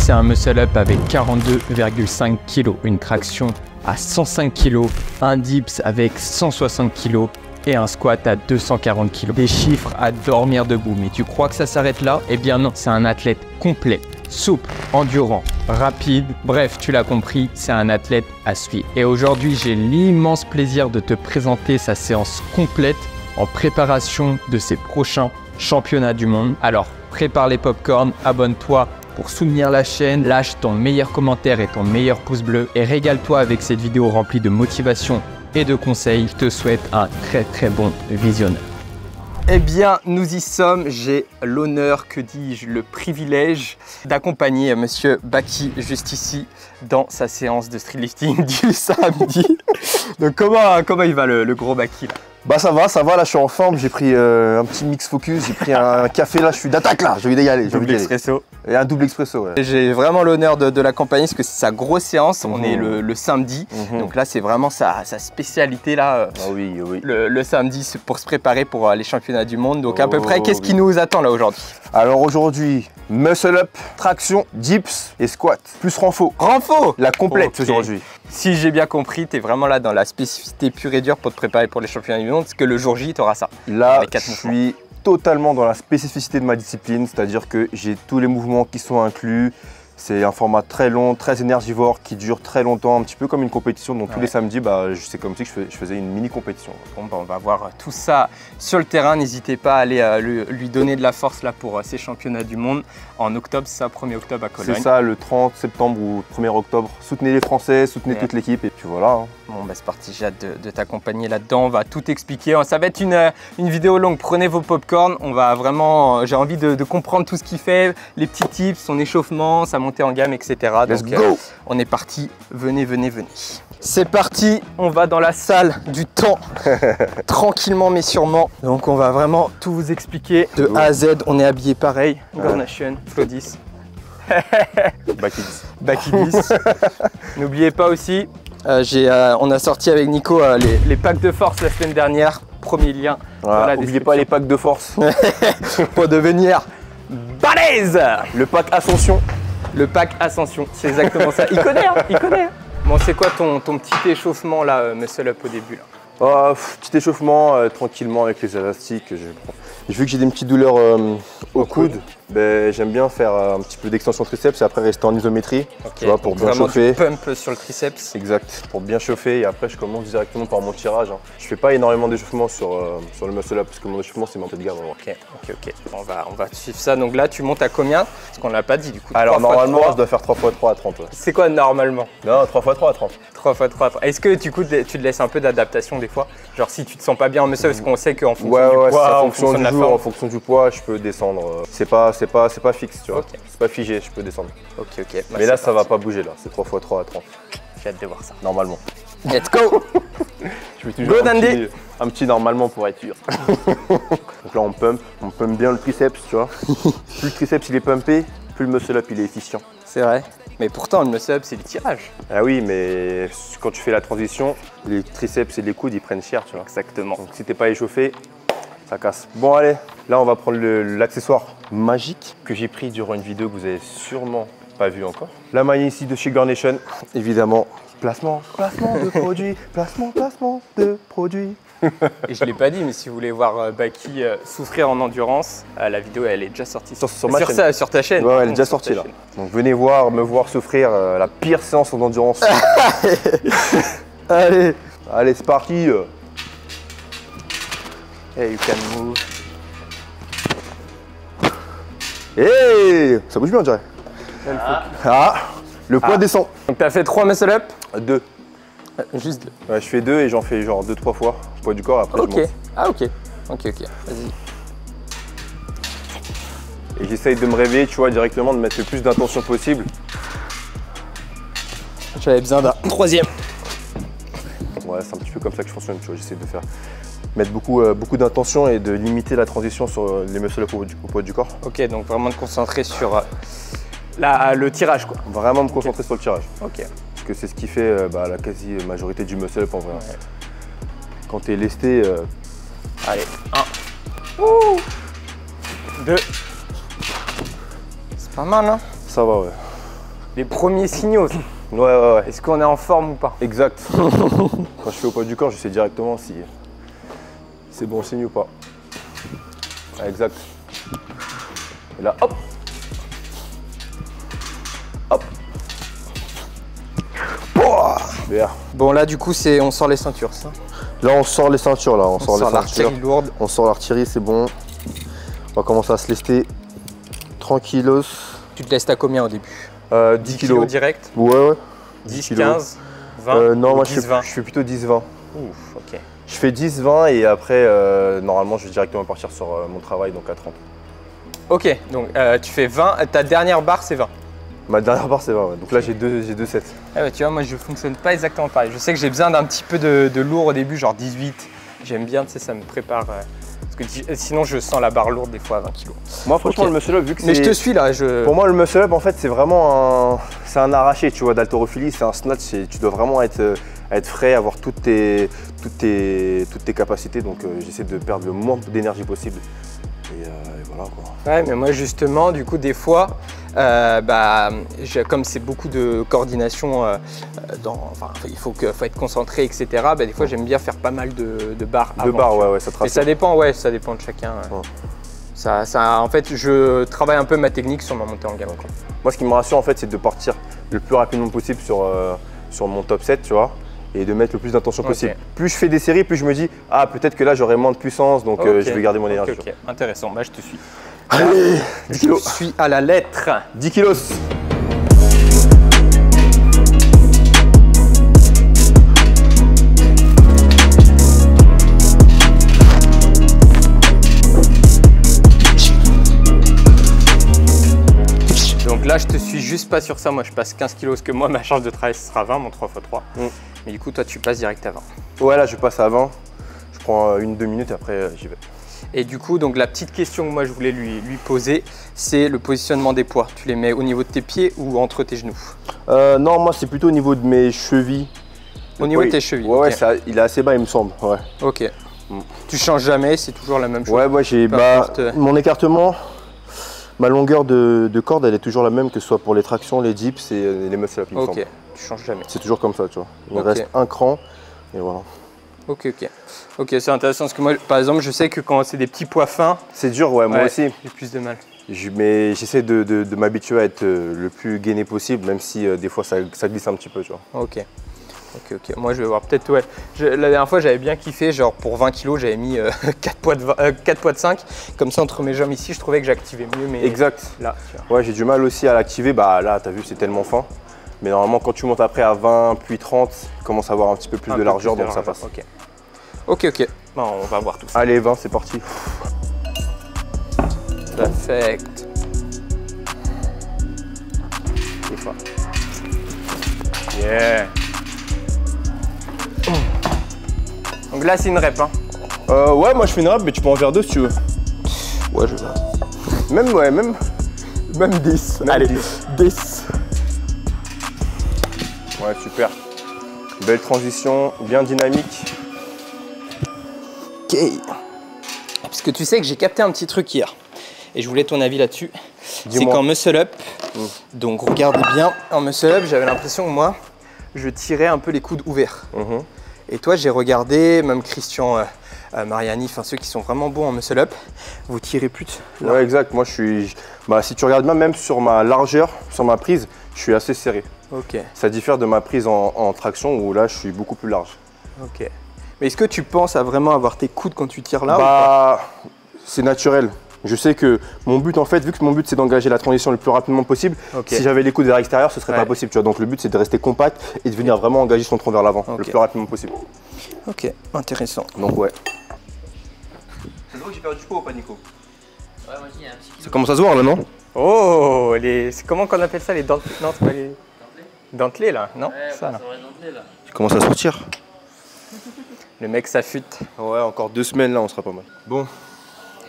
c'est un muscle-up avec 42,5 kg, une traction à 105 kg, un dips avec 160 kg et un squat à 240 kg. Des chiffres à dormir debout, mais tu crois que ça s'arrête là? Eh bien non, c'est un athlète complet, souple, endurant, rapide. Bref, tu l'as compris, c'est un athlète à suivre. Et aujourd'hui, j'ai l'immense plaisir de te présenter sa séance complète en préparation de ses prochains championnats du monde. Alors, prépare les popcorn, abonne-toi pour soutenir la chaîne, lâche ton meilleur commentaire et ton meilleur pouce bleu et régale-toi avec cette vidéo remplie de motivation et de conseils. Je te souhaite un très bon visionnage. Eh bien, nous y sommes. J'ai l'honneur, que dis-je, le privilège d'accompagner Monsieur Baki juste ici dans sa séance de streetlifting du samedi. Donc comment il va le gros Baki là? Bah ça va, là je suis en forme, j'ai pris un petit mix focus, j'ai pris un café là, je suis d'attaque là, j'ai envie d'y aller. Double expresso. Et un double expresso, ouais. J'ai vraiment l'honneur de l'accompagner parce que c'est sa grosse séance, on est le samedi, donc là c'est vraiment sa spécialité là, ah oui. le samedi pour se préparer pour les championnats du monde. Donc à peu près, qu'est-ce qui nous attend là aujourd'hui? Alors aujourd'hui, muscle up, traction, dips et squat, plus renfo. Renfo? La complète aujourd'hui. Si j'ai bien compris, tu es vraiment là dans la spécificité pure et dure pour te préparer pour les championnats du monde, parce que le jour J, tu auras ça. Là, je suis totalement dans la spécificité de ma discipline, c'est-à-dire que j'ai tous les mouvements qui sont inclus. C'est un format très long, très énergivore, qui dure très longtemps, un petit peu comme une compétition. Donc tous les samedis, c'est comme si je faisais une mini compétition. Bon, on va voir tout ça sur le terrain. N'hésitez pas à aller lui donner de la force là pour ces championnats du monde en octobre. C'est ça, 1er octobre à Cologne. C'est ça, le 30 septembre ou 1er octobre. Soutenez les Français, soutenez toute l'équipe et puis voilà. Hein. Bon, c'est parti, j'ai hâte de t'accompagner là-dedans. On va tout expliquer. Ça va être une vidéo longue. Prenez vos popcorn. On va vraiment, j'ai envie de comprendre tout ce qu'il fait, les petits tips, son échauffement, sa montée en gamme, etc. Let's go. On est parti. Venez. C'est parti, on va dans la salle du temps, tranquillement mais sûrement. Donc on va vraiment tout vous expliquer de A à Z. On est habillé pareil, Gornation, Flow 10. Baki 10. N'oubliez pas aussi, on a sorti avec Nico les packs de force la semaine dernière. Premier lien. Voilà, n'oubliez pas les packs de force. Pour devenir balèze. Le pack Ascension. Le pack Ascension, c'est exactement ça. Il connaît, il connaît. Bon, c'est quoi ton petit échauffement là, muscle up au début là? Petit échauffement tranquillement avec les élastiques. Vu que j'ai des petites douleurs au coude, j'aime bien faire un petit peu d'extension triceps et après rester en isométrie, tu vois, pour bien chauffer. Du pump sur le triceps. Exact, pour bien chauffer et après je commence directement par mon tirage. Hein. Je fais pas énormément d'échauffement sur le muscle up parce que mon échauffement c'est mon tête de gamme. Ok. On va suivre ça. Donc là tu montes à combien? Parce qu'on l'a pas dit du coup. Alors normalement je dois faire 3x3 à 30. Ouais. C'est quoi normalement? Non, 3x3 à 30. 3x3 à 30. Est-ce que tu te laisses un peu d'adaptation des fois? Genre si tu te sens pas bien en muscle, parce qu'on sait qu'en fonction du poids, en fonction de la forme. En fonction du poids, je peux descendre. C'est pas fixe, tu vois. Okay. C'est pas figé, je peux descendre. Ok. Mais là, ça va pas bouger là. C'est 3x3 à 30. J'ai hâte de voir ça. Normalement. Let's go. Je fais toujours un petit normalement pour être sûr. Donc là, on pump bien le triceps, tu vois. Plus le triceps il est pumpé, plus le muscle up il est efficient. C'est vrai. Mais pourtant, le muscle up, c'est le tirage. Ah oui, mais quand tu fais la transition, les triceps et les coudes, ils prennent cher, tu vois. Exactement. Donc si t'es pas échauffé, ça casse. Bon, allez, là, on va prendre l'accessoire magique que j'ai pris durant une vidéo que vous avez sûrement pas vue encore. La maille ici de chez Gornation, évidemment. Placement de produit, placement de produit. Et je ne l'ai pas dit, mais si vous voulez voir Baki souffrir en endurance, la vidéo elle est déjà sortie sur ta chaîne. Ouais, elle est déjà sortie là. Donc venez me voir souffrir la pire séance en endurance. Allez, c'est parti. Hey, you can move. Hey, ça bouge bien on dirait. Le poids descend. Donc tu as fait 3 muscle up? 2. Juste 2. Ouais, je fais 2 et j'en fais genre 2-3 fois. Poids du corps après je monte. Ah ok. Vas-y. Et j'essaye de me réveiller, tu vois, directement, de mettre le plus d'intention possible. J'avais besoin d'un 3e. Ouais, c'est un petit peu comme ça que je fonctionne, tu vois. J'essaie de mettre beaucoup d'intention et de limiter la transition sur les muscle up au poids du corps. Ok, donc vraiment te concentrer sur le tirage quoi. Vraiment me concentrer sur le tirage. Ok. Parce que c'est ce qui fait la quasi-majorité du muscle up en vrai. Ouais. Quand t'es lesté... Allez, 1. 2. C'est pas mal hein? Ça va ouais. les premiers signaux. Ouais. Est-ce qu'on est en forme ou pas? Exact. Quand je fais au poids du corps, je sais directement si c'est bon signe ou pas. Ouais, exact. Et là, hop. Hop. Bien. Bon là du coup on sort les ceintures ça. Là on sort les ceintures là, on sort l'artillerie lourde. On sort l'artillerie, c'est bon. On va commencer à se lester tranquillos. Tu te lestes à combien au début? 10 kilos direct? Ouais. 10, 15, 20? Non, moi 10, 20. je fais plutôt 10-20. Ouf, ok. Je fais 10-20 et après, normalement, je vais directement partir sur mon travail, donc à 30. Ok, donc tu fais 20, ta dernière barre c'est 20. Ma dernière barre, c'est 20, ouais. Donc là, j'ai deux sets. Ah bah, tu vois, moi je fonctionne pas exactement pareil. Je sais que j'ai besoin d'un petit peu de lourd au début, genre 18. J'aime bien, tu sais, ça me prépare. Parce que sinon, je sens la barre lourde des fois à 20 kg. Moi, franchement, le muscle up, vu que c'est. Mais je te suis là. Pour moi, le muscle up, en fait, c'est vraiment un arraché, tu vois, d'haltérophilie. C'est un snatch. Tu dois vraiment être frais, avoir toutes tes capacités. Donc, j'essaie de perdre le moins d'énergie possible. Et voilà quoi. Ouais, mais moi justement, du coup, des fois, comme c'est beaucoup de coordination, il faut être concentré, etc. Des fois, j'aime bien faire pas mal de barres. De barres, ouais, ça te rassure. Mais ça dépend de chacun. En fait, je travaille un peu ma technique sur ma montée en gamme. Moi, ce qui me rassure, en fait, c'est de partir le plus rapidement possible sur mon top 7, tu vois. Et de mettre le plus d'intention possible. Plus je fais des séries, plus je me dis ah peut-être que là j'aurai moins de puissance, donc je vais garder mon énergie. Ok, intéressant, je te suis. Allez, 10 kilos. Je suis à la lettre. 10 kilos. Donc là je te suis juste pas sur ça, moi je passe 15 kg parce que moi ma charge de travail ce sera 20, mon 3x3. Mais du coup toi tu passes direct à 20. Ouais là je passe à 20, je prends 1-2 minutes et après j'y vais. Et du coup donc la petite question que moi je voulais lui poser, c'est le positionnement des poids. Tu les mets au niveau de tes pieds ou entre tes genoux? Non moi c'est plutôt au niveau de mes chevilles. Au niveau de tes chevilles? Ouais, il est assez bas il me semble. Ouais. Ok. Tu changes jamais, c'est toujours la même chose? Ouais, moi j'ai mon écartement. Ma longueur de corde, elle est toujours la même, que ce soit pour les tractions, les dips et les muscle up, il me semble. Ok, tu changes jamais. C'est toujours comme ça, tu vois. Il me reste un cran et voilà. Ok, c'est intéressant parce que moi, par exemple, je sais que quand c'est des petits poids fins… C'est dur, ouais, moi aussi. J'ai plus de mal. Mais j'essaie de m'habituer à être le plus gainé possible, même si des fois ça glisse un petit peu, tu vois. Ok. Moi je vais voir peut-être, ouais. La dernière fois j'avais bien kiffé, genre pour 20 kg j'avais mis 4 poids de 5. Comme ça entre mes jambes ici, je trouvais que j'activais mieux mes… Exact. Là, tu vois. Ouais, j'ai du mal aussi à l'activer, bah là t'as vu c'est tellement fin. Mais normalement quand tu montes après à 20 puis 30, tu commences à avoir un petit peu plus de largeur, donc ça passe. Ok. Bon, on va voir tout ça. Allez 20, c'est parti. Perfect. Des fois. Yeah. Donc là c'est une rep hein. Ouais moi je fais une rep mais tu peux en faire deux si tu veux. Ouais je vais. Même 10. Allez 10. Ouais super. Belle transition, bien dynamique. Ok. Parce que tu sais que j'ai capté un petit truc hier. Et je voulais ton avis là-dessus. C'est qu'en muscle up, donc regardez bien, en muscle up j'avais l'impression que moi je tirais un peu les coudes ouverts. Et toi, j'ai regardé, même Christian Mariani, enfin ceux qui sont vraiment bons en muscle up, vous tirez plus là. Ouais, exact. Moi, je suis. Bah, si tu regardes même sur ma largeur, sur ma prise, je suis assez serré. Ok. Ça diffère de ma prise en traction où là, je suis beaucoup plus large. Ok. Mais est-ce que tu penses à vraiment avoir tes coudes quand tu tires là? Bah, c'est naturel. Je sais que mon but, en fait, vu que mon but c'est d'engager la transition le plus rapidement possible, si j'avais les coudes vers l'extérieur, ce serait pas possible. Tu vois. Donc le but c'est de rester compact et de venir vraiment engager son tronc vers l'avant le plus rapidement possible. Ok, intéressant. Donc ouais. Ça se voit que j'ai perdu du poids ou pas, Nico? Ouais, moi aussi, il y a un petit kilo. Ça commence à se voir là, non? Oh, comment qu'on appelle ça, les dentelés? Non, c'est pas les dentelés là, non? Ouais, ça, là. dentelés, là. Tu commences à sortir. Le mec s'affûte. Ouais, encore 2 semaines là, on sera pas mal. Bon.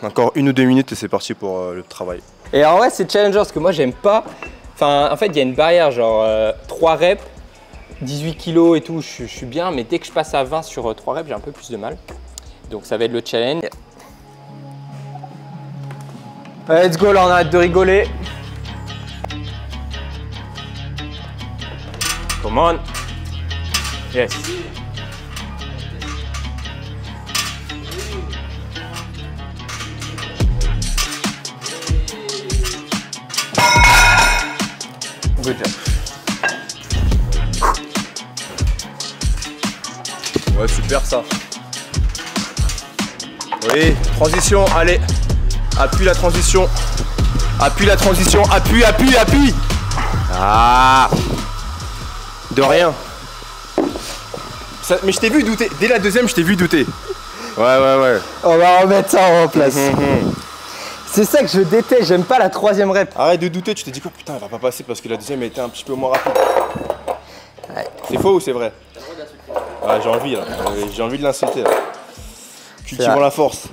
Encore 1 ou 2 minutes et c'est parti pour le travail. Et alors ouais, c'est challenger parce que moi j'aime pas. Enfin, en fait, il y a une barrière, genre 3 reps, 18 kg et tout, je suis bien, mais dès que je passe à 20 sur 3 reps, j'ai un peu plus de mal. Donc ça va être le challenge. Let's go, là on arrête de rigoler. Come on. Yes. Good job. Ouais, super ça. Oui, transition, allez. Appuie la transition. Appuie la transition. Appuie, appuie, appuie. Ah. De rien. Ça, mais je t'ai vu douter. Dès la deuxième, je t'ai vu douter. Ouais. On va remettre ça en place. C'est ça que je déteste, j'aime pas la troisième rep. Arrête de douter, tu t'es dit quoi? Putain, elle va pas passer parce que la deuxième était un petit peu moins rapide. Ouais. C'est faux ou c'est vrai? Ah, j'ai envie là. J'ai envie de l'insulter là. Cultivons la force.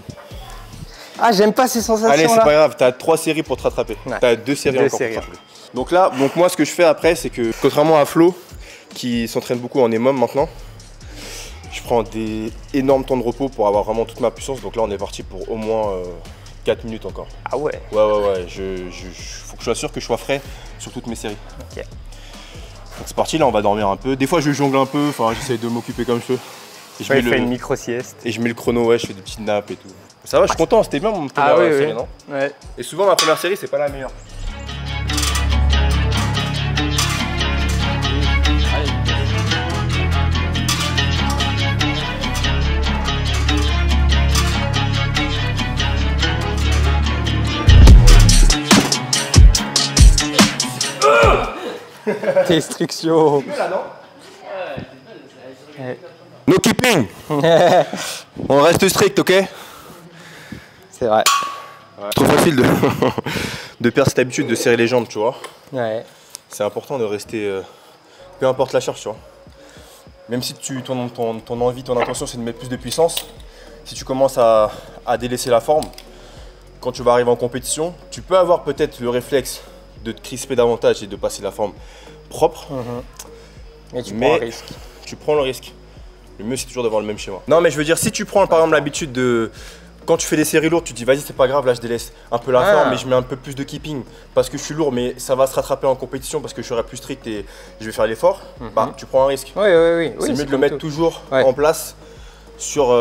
Ah, j'aime pas ces sensations là. Allez, c'est pas grave, t'as 3 séries pour te rattraper. Ouais. T'as 2 séries encore pour te rattraper. Donc là, moi ce que je fais après, c'est que contrairement à Flo, qui s'entraîne beaucoup en EMOM maintenant, je prends des énormes temps de repos pour avoir vraiment toute ma puissance. Donc là, on est parti pour au moins 4 minutes encore. Ah ouais? Ouais. Faut que je sois sûr que je sois frais sur toutes mes séries. Ok. Donc c'est parti, là on va dormir un peu. Des fois je jongle un peu, enfin j'essaie de m'occuper comme je peux. Et je fais une micro-sieste. Et je mets le chrono, ouais, je fais des petites nappes et tout. Ça va, je suis content, c'était bien mon première série, non? Ouais. Et souvent ma première série, c'est pas la meilleure. Destruction. No keeping. On reste strict, ok? C'est vrai. Ouais. Trop facile de perdre cette habitude de serrer les jambes, tu vois. Ouais. C'est important de rester, peu importe la charge, tu vois. Même si ton envie, ton intention, c'est de mettre plus de puissance, si tu commences à délaisser la forme, quand tu vas arriver en compétition, tu peux avoir peut-être le réflexe de te crisper davantage et de passer la forme propre. Mais tu prends un risque. Tu prends le risque. Le mieux, c'est toujours d'avoir le même schéma. Non, mais je veux dire, si tu prends par exemple l'habitude de... Quand tu fais des séries lourdes, tu te dis vas-y, c'est pas grave, là je délaisse un peu la forme, mais je mets un peu plus de keeping parce que je suis lourd, mais ça va se rattraper en compétition parce que je serai plus strict et je vais faire l'effort. Bah, tu prends un risque. Oui. C'est mieux de le mettre toujours en place sur.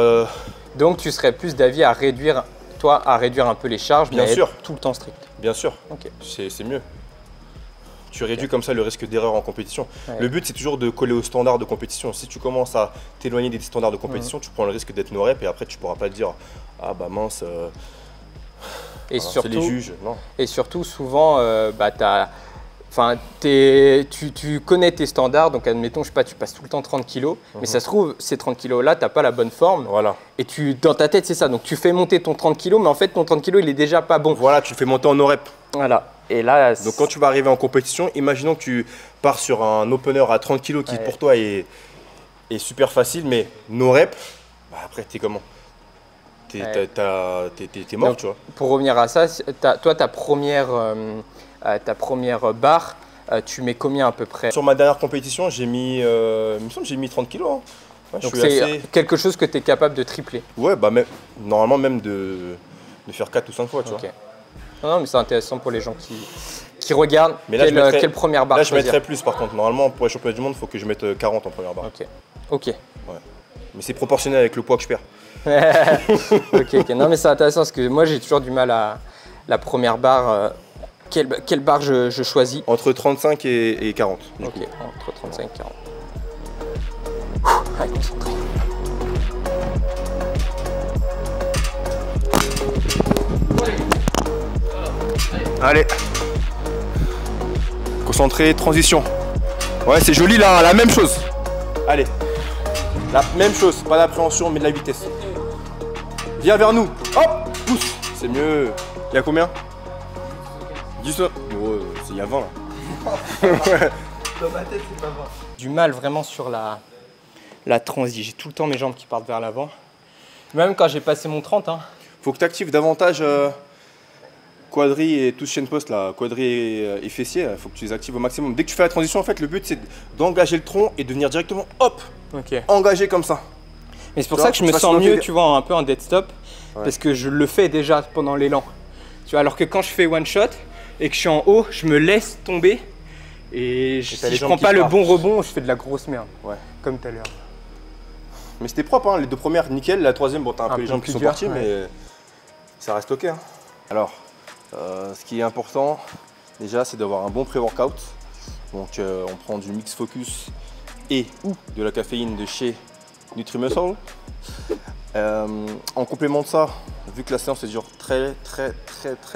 Donc tu serais plus d'avis à réduire, un peu les charges, bien sûr, tout le temps strict. Bien sûr. Ok. C'est mieux. Tu réduis comme ça le risque d'erreur en compétition. Le but, c'est toujours de coller aux standards de compétition. Si tu commences à t'éloigner des standards de compétition, tu prends le risque d'être no rep et après tu pourras pas te dire ah bah mince. Et surtout, c'est les juges. Non. Et surtout, souvent, tu connais tes standards, donc admettons, je sais pas, tu passes tout le temps 30 kilos, mais ça se trouve, ces 30 kilos là, t'as pas la bonne forme. Voilà. Et dans ta tête, c'est ça. Donc tu fais monter ton 30 kilos, mais en fait, ton 30 kilos, il est déjà pas bon. Voilà, tu le fais monter en no rep. Voilà. Et là, donc quand tu vas arriver en compétition, imaginons que tu pars sur un opener à 30 kg qui pour toi est super facile, mais no rep, bah après t'es comment? T'es mort, donc, tu vois. Pour revenir à ça, toi ta première barre, tu mets combien à peu près? Sur ma dernière compétition, j'ai mis, il me semble que j'ai mis 30 kg. Hein. Ouais, donc c'est quelque chose que tu es capable de tripler? Ouais, bah normalement même de faire 4 ou 5 fois, tu vois. Non, mais c'est intéressant pour les gens qui regardent. Mais là, quelle première barre? Là, je mettrais plus par contre. Normalement, pour les championnats du monde, il faut que je mette 40 en première barre. Ok. Ouais. Mais c'est proportionnel avec le poids que je perds. ok. Non, mais c'est intéressant parce que moi, j'ai toujours du mal à la première barre. Quelle barre je choisis? Entre 35 et 40. Ok, entre 35 et 40. Allez, concentré. Allez. Concentré, transition. Ouais, c'est joli là, la même chose. Allez. La même chose, pas d'appréhension mais de la vitesse. Viens vers nous. Hop, pousse. C'est mieux. Il y a combien? 10. Oh, il y a 20 là. Dans ma tête, c'est pas 20. Du mal vraiment sur la transi. J'ai tout le temps mes jambes qui partent vers l'avant. Même quand j'ai passé mon 30. Hein. Faut que tu actives davantage quadri et tout chaîne post là, quadri et fessier. Il faut que tu les actives au maximum. Dès que tu fais la transition, en fait, le but c'est d'engager le tronc et de venir directement, hop, engagé comme ça. Mais c'est pour ça que je me sens mieux, tu vois, un peu en dead stop, parce que je le fais déjà pendant l'élan. Tu vois, alors que quand je fais one shot et que je suis en haut, je me laisse tomber Et t'as si les je jambes prends qui pas le partent. bon rebond, je fais de la grosse merde. Ouais. Comme tout à l'heure. Mais c'était propre, hein. Les 2 premières, nickel. La 3e, bon, t'as un peu les jambes qui plus sont dur, parties, ouais. mais ça reste ok. Hein. Alors, ce qui est important, déjà, c'est d'avoir un bon pré-workout. Donc, on prend du Mix Focus et ou de la caféine de chez NutriMuscle. En complément de ça, vu que la séance dure très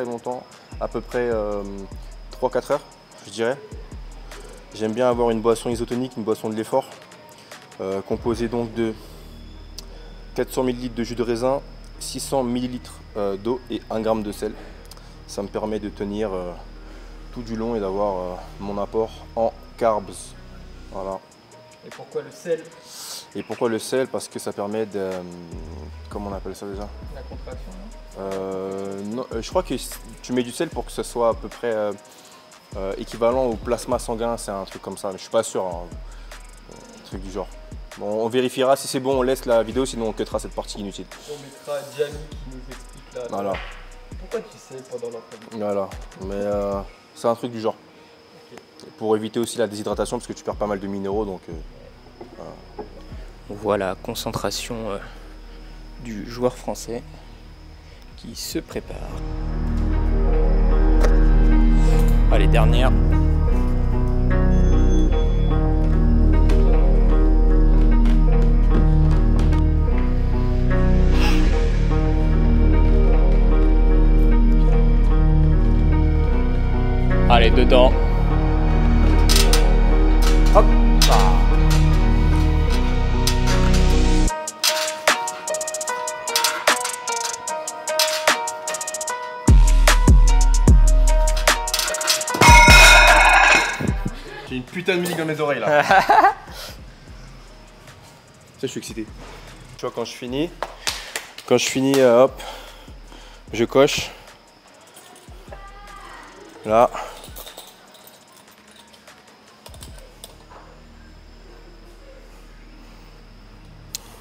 longtemps, à peu près 3-4 heures, je dirais. J'aime bien avoir une boisson isotonique, une boisson de l'effort, composée donc de 400 ml de jus de raisin, 600 ml d'eau et 1 g de sel. Ça me permet de tenir tout du long et d'avoir mon apport en carbs. Voilà. Et pourquoi le sel? Et pourquoi le sel? Parce que ça permet de... comment on appelle ça déjà? La contraction, non, je crois que tu mets du sel pour que ce soit à peu près équivalent au plasma sanguin, c'est un truc comme ça, mais je suis pas sûr, hein. Un truc du genre. Bon, on vérifiera, si c'est bon on laisse la vidéo, sinon on cuttera cette partie inutile. On mettra Gianni qui nous explique là. Voilà. Pourquoi tu sais pendant l'entraînement? Voilà, mais c'est un truc du genre. Okay. Pour éviter aussi la déshydratation, parce que tu perds pas mal de minéraux, donc... voilà. On voit la concentration du joueur français qui se prépare. Allez, dernière. Allez, dedans. Hop. Ah. J'ai une putain de musique dans mes oreilles là. Ça, je suis excité. Tu vois, quand je finis, hop, je coche. Là.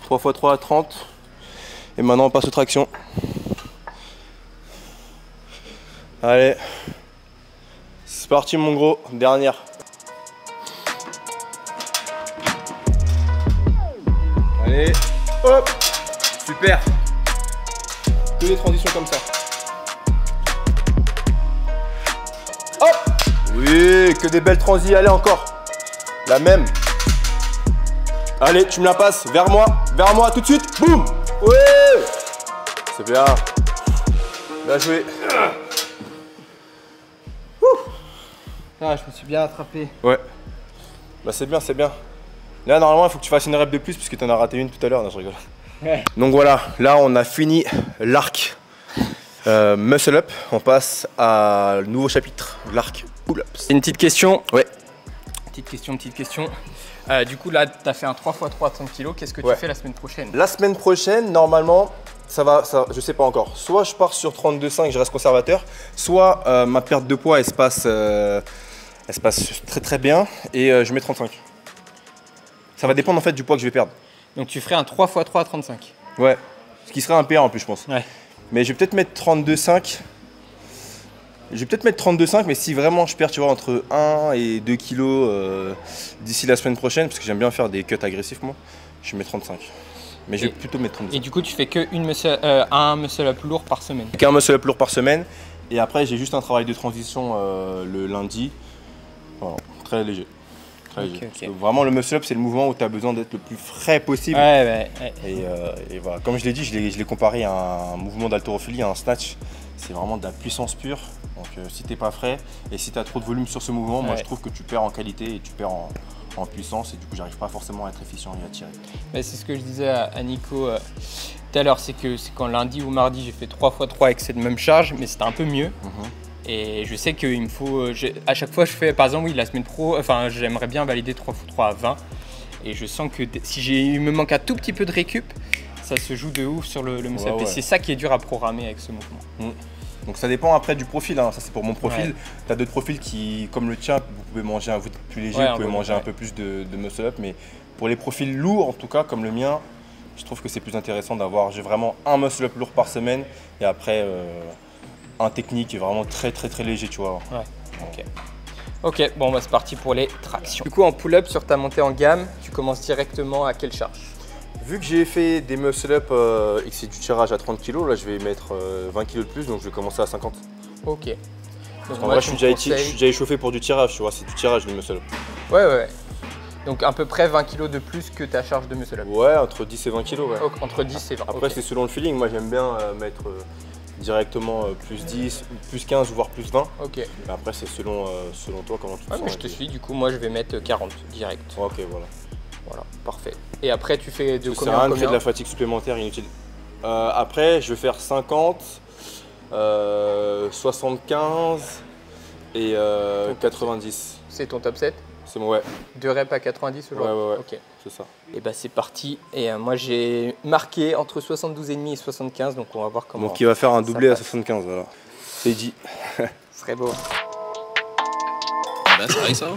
« 3x3 à 30. Et maintenant on passe aux tractions. Allez. C'est parti mon gros, dernière. Allez, hop, super. Que des transitions comme ça. Hop, oui, que des belles transis, allez encore. La même. Allez, tu me la passes vers moi tout de suite. Boum. Oui. C'est bien. Bien joué. Ah, je me suis bien attrapé. Ouais. Bah c'est bien, c'est bien. Là, normalement, il faut que tu fasses une rep de plus puisque tu en as raté une tout à l'heure. Non, je rigole. Ouais. Donc voilà, là, on a fini l'arc muscle up. On passe à nouveau chapitre, l'arc pull ups. Une petite question. Ouais. Petite question. Du coup, là, tu as fait un 3x3 à 30 kg. Qu'est-ce que tu fais la semaine prochaine? La semaine prochaine, normalement, ça, je sais pas encore. Soit je pars sur 32,5, je reste conservateur. Soit ma perte de poids, elle se passe très très bien et je mets 35. Ça va dépendre en fait du poids que je vais perdre. Donc tu ferais un 3x3 à 35. Ouais, ce qui serait un PA en plus je pense. Ouais. Mais je vais peut-être mettre 32,5. Mais si vraiment je perds, tu vois, entre 1 et 2 kilos d'ici la semaine prochaine, parce que j'aime bien faire des cuts agressifs moi, je mets 35. Mais je vais plutôt mettre 35. Et du coup tu fais que un muscle up lourd par semaine? Qu'un muscle up lourd par semaine. Et après j'ai juste un travail de transition le lundi. Voilà, très léger. Okay. Vraiment le muscle up c'est le mouvement où tu as besoin d'être le plus frais possible. Ouais. Et voilà, comme je l'ai dit, je l'ai comparé à un mouvement d'haltérophilie, à un snatch. C'est vraiment de la puissance pure. Donc si t'es pas frais et si tu as trop de volume sur ce mouvement, moi je trouve que tu perds en qualité et tu perds en puissance et du coup j'arrive pas forcément à être efficient et à tirer. C'est ce que je disais à Nico tout à l'heure, c'est quand lundi ou mardi j'ai fait 3x3 avec cette même charge, mais c'était un peu mieux. Et je sais qu'il me faut, à chaque fois je fais, par exemple oui la semaine pro, enfin j'aimerais bien valider 3x3 à 20. Et je sens que si il me manque un tout petit peu de récup, ça se joue de ouf sur le muscle up. Et c'est ça qui est dur à programmer avec ce mouvement. Donc ça dépend après du profil, hein. Ça c'est pour mon profil. Tu as d'autres profils qui, comme le tien, vous pouvez manger un peu plus léger, vous pouvez manger un peu plus de muscle up. Mais pour les profils lourds, en tout cas comme le mien, je trouve que c'est plus intéressant d'avoir vraiment un muscle up lourd par semaine et après un technique est vraiment très léger, tu vois. Ouais, ok. Ok, bon bah c'est parti pour les tractions. Du coup en pull-up sur ta montée en gamme, tu commences directement à quelle charge? Vu que j'ai fait des muscle-up et que c'est du tirage à 30 kg, là je vais mettre 20 kg de plus, donc je vais commencer à 50. Ok. Donc En vrai, je suis déjà échauffé pour du tirage, tu vois, c'est du tirage les muscle-up. Ouais. Donc à peu près 20 kg de plus que ta charge de muscle-up. Ouais, entre 10 et 20 kg, ouais. Entre 10 et 20. Après, c'est selon le feeling. Moi, j'aime bien mettre directement plus 10, plus 15, voire plus 20. Ok. Mais après, c'est selon toi comment tu te sens. Mais je te suis, du coup, moi je vais mettre 40 direct. Ok, voilà. Voilà, parfait. Et après, tu fais de Ça combien sert à à rien de faire combien? de la fatigue supplémentaire inutile. Après, je vais faire 50, 75 et 90. C'est ton top 7? C'est bon, ouais. 2 reps à 90 aujourd'hui? Ouais. Ok. C'est ça. Et bah c'est parti. Et moi j'ai marqué entre 72,5 et 75, donc on va voir comment. Donc, il va faire un doublé à passe. 75, voilà. C'est dit. Ce serait beau. That's nice, huh?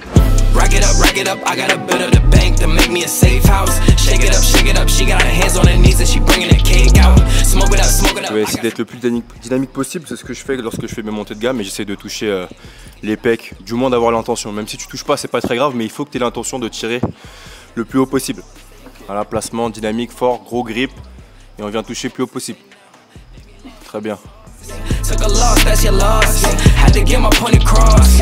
Rack it up, I got a bit of the bank to make me a safe house. Shake it up, she got her hands on her knees and she bringing the cake out. Smoke it up. Je vais essayer d'être le plus dynamique possible, c'est ce que je fais lorsque je fais mes montées de gamme, et j'essaie de toucher les pecs, du moins d'avoir l'intention. Même si tu touches pas, c'est pas très grave, mais il faut que tu aies l'intention de tirer le plus haut possible. Voilà, placement dynamique, fort, gros grip, et on vient toucher le plus haut possible. Très bien. Took a loss, that's your loss. Had to get my point across.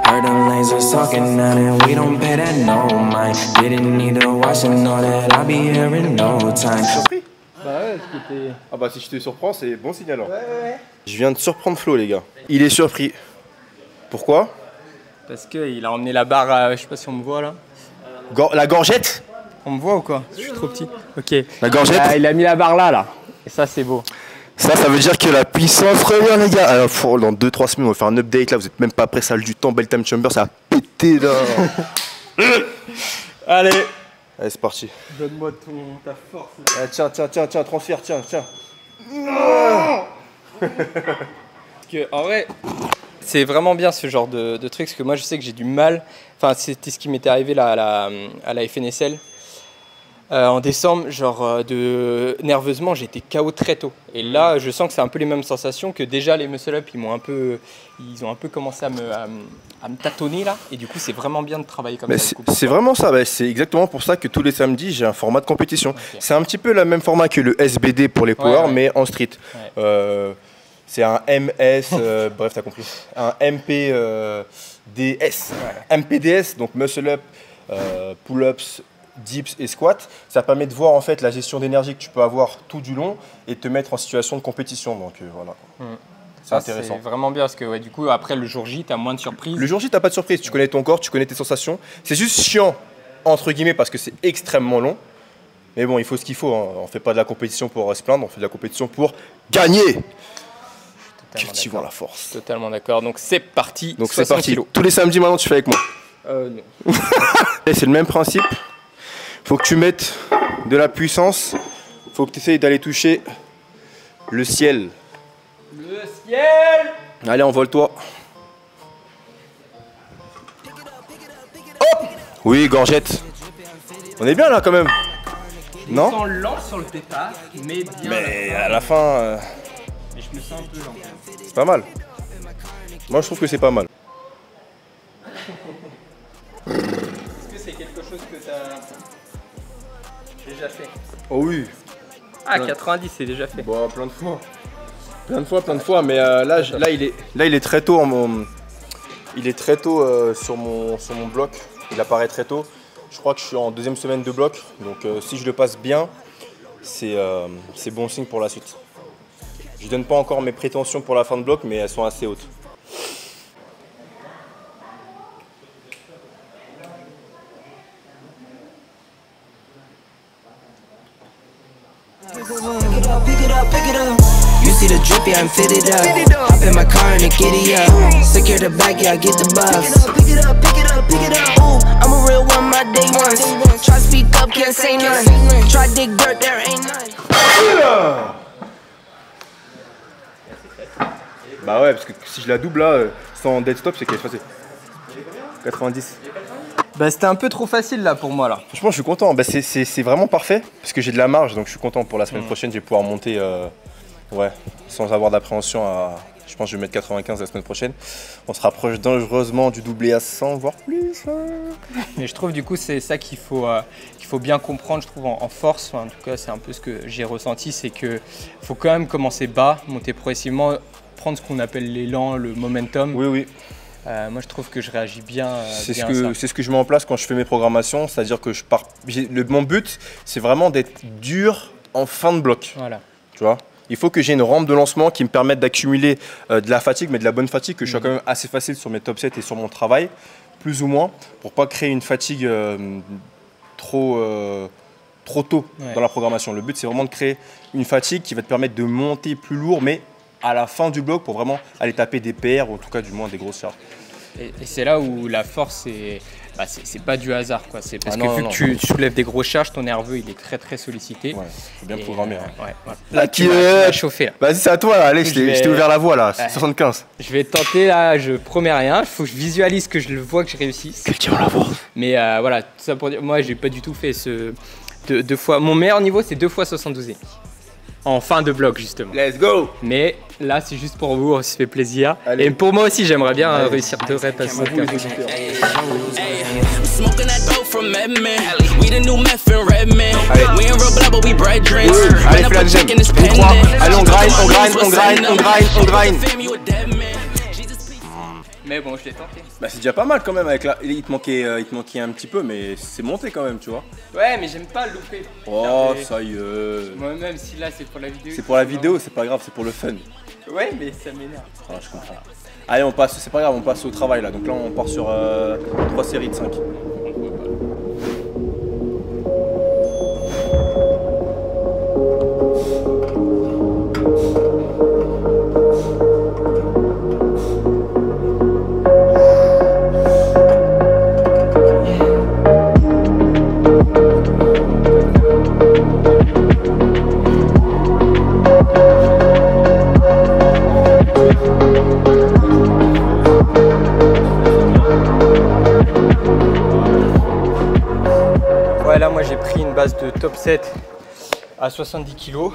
Heard them lasers talking now and we don't pay that no mind. Didn't need to watch and know that I'll be here in no time. Surpris? Bah ouais, parce que t'es... Ah bah si je te surprends, c'est bon signe alors. Ouais. Je viens de surprendre Flo, les gars. Il est surpris. Pourquoi? Parce qu'il a emmené la barre à... Je sais pas si on me voit là. La gorgette? On me voit ou quoi? Je suis trop petit. Ok. La gorgette? Il a mis la barre là. Et ça c'est beau. Ça veut dire que la puissance revient, les gars. Alors, dans 2-3 semaines, on va faire un update là. Vous êtes même pas prêts, ça a du temps. Bell Time Chamber, ça a pété là. Allez, c'est parti. donne-moi ta force là. Tiens, transfert, tiens. Parce que en vrai, c'est vraiment bien ce genre de truc. Parce que moi je sais que j'ai du mal. Enfin, c'était ce qui m'était arrivé là à la FNSL. En décembre, nerveusement, j'étais KO très tôt. Et là, je sens que c'est un peu les mêmes sensations que déjà les muscle-up, ils ont un peu commencé à me tâtonner là. Et du coup, c'est vraiment bien de travailler comme ça. C'est vraiment ça. C'est exactement pour ça que tous les samedis, j'ai un format de compétition. Okay. C'est un petit peu le même format que le SBD pour les power, mais en street. Ouais. C'est un MS, bref, t'as compris. Un MPDS. MPDS, donc muscle-up, pull-ups, dips et squats, ça permet de voir en fait la gestion d'énergie que tu peux avoir tout du long et te mettre en situation de compétition. Donc voilà. C'est intéressant. C'est vraiment bien parce que du coup après le jour J, tu as moins de surprises. Le jour J, tu n'as pas de surprise. Tu connais ton corps, tu connais tes sensations. C'est juste chiant entre guillemets parce que c'est extrêmement long. Mais bon, il faut ce qu'il faut. Hein. On ne fait pas de la compétition pour se plaindre, on fait de la compétition pour gagner. Cultivons la force. Totalement d'accord. Donc c'est parti. Donc c'est parti. Kilos. Tous les samedis maintenant, tu fais avec moi. Non. C'est le même principe. Faut que tu mettes de la puissance, faut que tu essayes d'aller toucher le ciel. Le ciel! Allez, envole-toi. Hop! Oui, gorgette. On est bien là quand même. Non? Je me sens lent sur le départ, mais bien. Mais à la fin. Mais je me sens un peu lent. C'est pas mal. Moi je trouve que c'est pas mal. Est-ce que c'est quelque chose que tu as déjà fait? Oh oui. Ah, 90 c'est déjà fait. Bon, plein de fois, mais là il est très tôt sur mon bloc. Il apparaît très tôt. Je crois que je suis en 2e semaine de bloc, donc si je le passe bien, c'est bon signe pour la suite. Je donne pas encore mes prétentions pour la fin de bloc, mais elles sont assez hautes. Pick it up. You see the drip, yeah, I'm fitted up. Hop in my car and giddy up. Secure the back, yeah, I get the bus. Pick it up. Ooh, I'm a real one, my day ones. Try to speak up, can't say none. Try to dig dirt, there ain't none. Bah ouais, parce que si je la double là, sans dead stop, c'est qu'elle est passée. 90. Bah c'était un peu trop facile là pour moi là. Franchement je suis content, bah, c'est vraiment parfait parce que j'ai de la marge, donc je suis content pour la semaine prochaine, je vais pouvoir monter sans avoir d'appréhension à Je pense que je vais mettre 95 la semaine prochaine. On se rapproche dangereusement du doublé à 100, voire plus. Mais je trouve du coup c'est ça qu'il faut bien comprendre, je trouve en force. Enfin, en tout cas, c'est un peu ce que j'ai ressenti, c'est que faut quand même commencer bas, monter progressivement, prendre ce qu'on appelle l'élan, le momentum. Oui, oui. Moi, je trouve que je réagis bien. C'est ce que je mets en place quand je fais mes programmations, c'est-à-dire que je pars. Mon but, c'est vraiment d'être dur en fin de bloc. Voilà. Tu vois, il faut que j'ai une rampe de lancement qui me permette d'accumuler de la fatigue, mais de la bonne fatigue, que je sois quand même assez facile sur mes top sets et sur mon travail, plus ou moins, pour pas créer une fatigue trop tôt dans la programmation. Le but, c'est vraiment de créer une fatigue qui va te permettre de monter plus lourd, mais à la fin du bloc pour vraiment aller taper des PR, ou en tout cas du moins des grosses charges. Et c'est là où la force, c'est pas du hasard, quoi. C'est parce que non, vu non. que tu soulèves des grosses charges, ton nerveux il est très très sollicité. Ouais, faut bien programmer. Ouais, voilà. Là, tu m'as chauffé là. Vas-y, c'est à toi, là. Allez, je t'ai ouvert la voie là, Ouais. 75. Je vais tenter là, je promets rien, il faut que je visualise que je le vois que je réussisse. Cultivons la force. Mais voilà, tout ça pour dire, moi j'ai pas du tout fait ce deux fois. Mon meilleur niveau c'est 2 fois 72,5. En fin de bloc justement. Let's go. Mais là c'est juste pour vous, on se fait plaisir. Allez. Et pour moi aussi j'aimerais bien réussir de repasser. Smoking that dope from Medman. We the new meth in Redman. We ain't real blood, but we bread drinks. Allez, fais la deuxième. Une 3. Allez, on grind. Mais bon, je l'ai tenté. Bah, c'est déjà pas mal quand même. Avec la... il te manquait un petit peu, mais c'est monté quand même, tu vois. Ouais, mais j'aime pas louper. Oh, ça y est. Moi même si là c'est pour la vidéo. C'est pour la vidéo, c'est pas grave, c'est pour le fun. Ouais, mais ça m'énerve. Ah, je comprends. Allez, on passe, c'est pas grave, on passe au travail là. Donc là, on part sur 3 séries de 5. Ouais, là moi j'ai pris une base de top 7 à 70 kg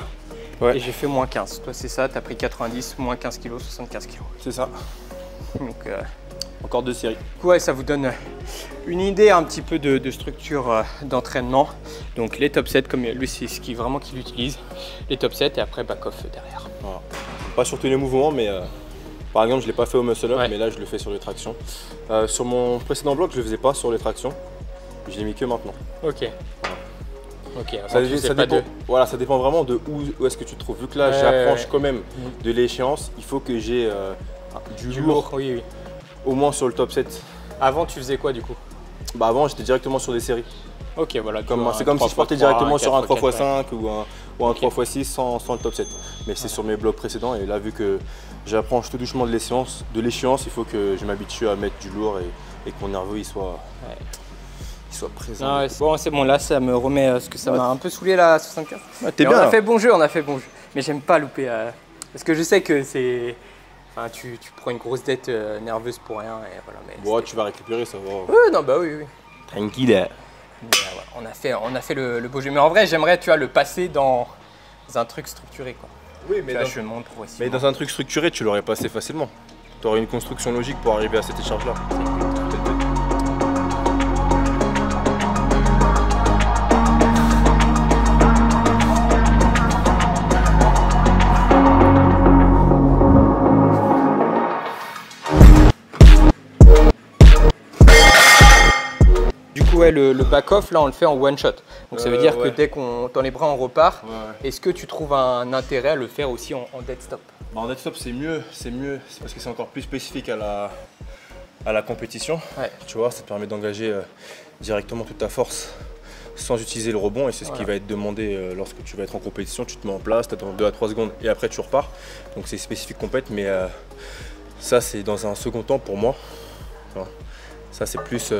Ouais. et j'ai fait moins 15. Toi c'est ça, t'as pris 90, moins 15 kg, 75 kg. C'est ça. Donc Encore 2 séries. ouais, ça vous donne une idée un petit peu de structure d'entraînement. Donc les top 7 comme lui c'est ce qui vraiment qu'il utilise. Les top 7 et après back-off derrière. Voilà. Pas sur tous les mouvements, mais par exemple, je l'ai pas fait au muscle up, Ouais. mais là je le fais sur les tractions. Sur mon précédent bloc, je le faisais pas sur les tractions. Je l'ai mis que maintenant. Ok. Ok, Ça, donc tu sais ça pas dépend, de- voilà, ça dépend vraiment de où est-ce que tu te trouves. Vu que là, Ouais, j'approche ouais. quand même de l'échéance, il faut que j'ai du du lourd lourd. Oui, oui. au moins sur le top 7. Avant tu faisais quoi du coup? Bah avant, j'étais directement sur des séries. Ok, voilà. C'est comme si je partais directement sur un 3x5 ou un 3x6 sans le top 7. Mais c'est sur mes blocs précédents et là, vu que j'approche tout doucement de l'échéance, il faut que je m'habitue à mettre du lourd et que mon nerveux il soit présent. Non, ouais, c'est bon, là ça me remet parce que ça m'a un peu saoulé là à 75. Ah, t'es Et bien. on a fait bon jeu, Mais j'aime pas louper. Parce que je sais que c'est. Enfin, tu prends une grosse dette nerveuse pour rien et voilà. Mais Bon, tu vas récupérer, ça va. oui, non, bah oui. Tranquille. Mais, ouais, on a fait le beau jeu. Mais en vrai, j'aimerais, tu vois, le passer dans un truc structuré, quoi. Oui, Tu vois, je monte progressivement. mais dans un truc structuré, tu l'aurais passé facilement. Tu aurais une construction logique pour arriver à cette écharge-là. Du coup, ouais, le back-off, là, on le fait en one shot. Donc ça veut dire que ouais. dès qu'on tend les bras, on repart. Ouais. Est-ce que tu trouves un intérêt à le faire aussi en dead stop? Bah, en dead stop, c'est mieux. C'est parce que c'est encore plus spécifique à la compétition. Ouais. Tu vois, ça te permet d'engager directement toute ta force sans utiliser le rebond et c'est ce qui va être demandé lorsque tu vas être en compétition. Tu te mets en place, tu attends 2 à 3 secondes et après tu repars. Donc c'est spécifique compète, mais ça c'est dans un second temps pour moi. Tu vois. Ça c'est plus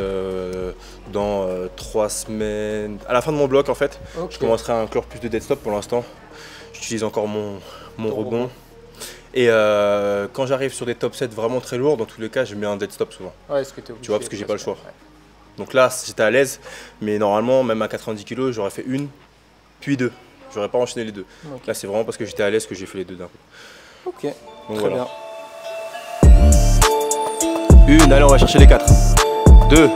dans 3 semaines. À la fin de mon bloc en fait, Ok. je commencerai à inclure plus de dead stop pour l'instant. J'utilise encore mon Ton rebond. rebond. Et quand j'arrive sur des top 7 vraiment très lourds, dans tous les cas je mets un dead stop souvent. Ouais, est-ce que t'es obligé, Tu vois, parce que j'ai pas le choix. Ouais. Donc là, j'étais à l'aise, mais normalement, même à 90 kg, j'aurais fait une, puis deux. J'aurais pas enchaîné les deux. Ok. Là, c'est vraiment parce que j'étais à l'aise que j'ai fait les deux d'un coup. Ok, Donc très voilà. bien. 1, allez, on va chercher les 4. 2,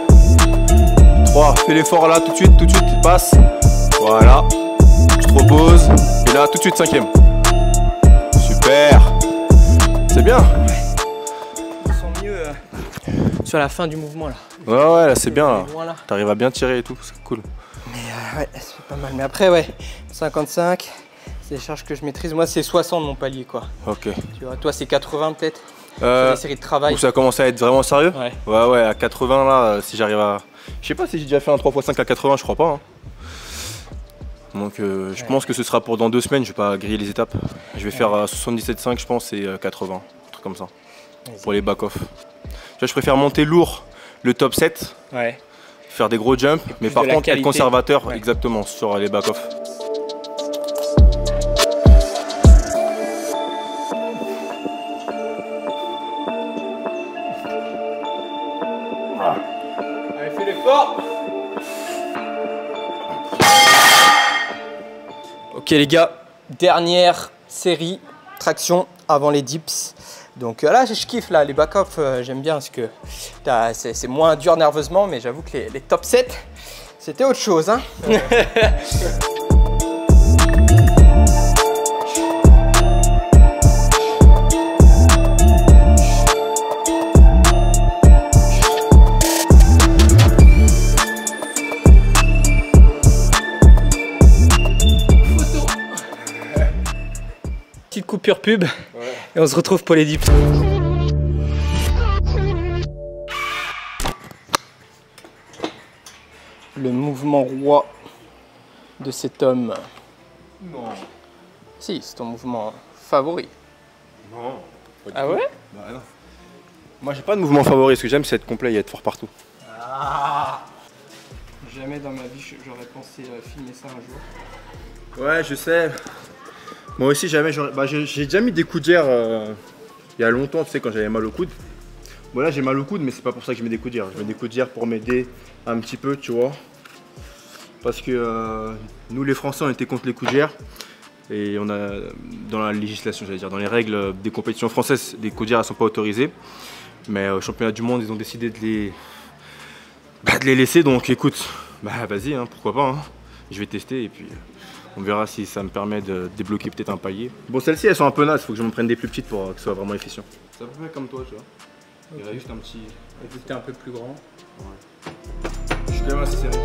3, fais l'effort là, tout de suite, passe. Voilà, tu te reposes. Et là, tout de suite, 5e. Super. C'est bien. Je me sens mieux sur la fin du mouvement là. Ouais, là, c'est bien. Là. Là. T'arrives à bien tirer et tout, c'est cool. Mais ouais, c'est pas mal. Mais après, ouais, 55, c'est les charges que je maîtrise. Moi, c'est 60 mon palier, quoi. Ok. Tu vois, toi, c'est 80 peut-être. C'est la série de travail. Où ça commence à être vraiment sérieux. Ouais. Ouais, à 80 là, si j'arrive à... Je sais pas si j'ai déjà fait un 3x5 à 80, je crois pas. Hein. Donc je pense que ce sera pour dans 2 semaines, je vais pas griller les étapes. Je vais faire 77,5 je pense et 80, un truc comme ça. Pour les back-off. Je préfère monter lourd le top 7, faire des gros jumps, mais par contre être conservateur exactement sur les back-off. Allez, fais l'effort. Ok les gars, dernière série traction avant les dips. Donc là je kiffe là, les back-off j'aime bien parce que c'est moins dur nerveusement, mais j'avoue que les top 7 c'était autre chose hein. Petite coupure pub et on se retrouve pour les dips. Le mouvement roi de cet homme. Non. Si, c'est ton mouvement favori. Non. Ah ouais? Bah non. Moi j'ai pas de mouvement favori, ce que j'aime c'est être complet et être fort partout. Ah. Jamais dans ma vie j'aurais pensé filmer ça un jour. Ouais, je sais. Moi aussi, jamais. J'ai déjà mis des coups de il y a longtemps, tu sais, quand j'avais mal au coude. Bon, là, j'ai mal au coude, mais c'est pas pour ça que je mets des coups de Je mets des coups de pour m'aider un petit peu, tu vois. Parce que nous, les Français, on était contre les coups de et on a, dans la législation, j'allais dire, dans les règles des compétitions françaises, les coups de elles sont pas autorisés. Mais au championnat du monde, ils ont décidé de les laisser. Donc, écoute, bah vas-y, hein, pourquoi pas. Hein. Je vais tester et puis. On verra si ça me permet de débloquer peut-être un palier. Bon, celles-ci, elles sont un peu nazes, il faut que je m'en prenne des plus petites pour que ce soit vraiment efficient. C'est à peu près comme toi, tu vois. Il y a juste un petit... Vu que t'es un peu plus grand. Ouais. Je suis quand même assez serré.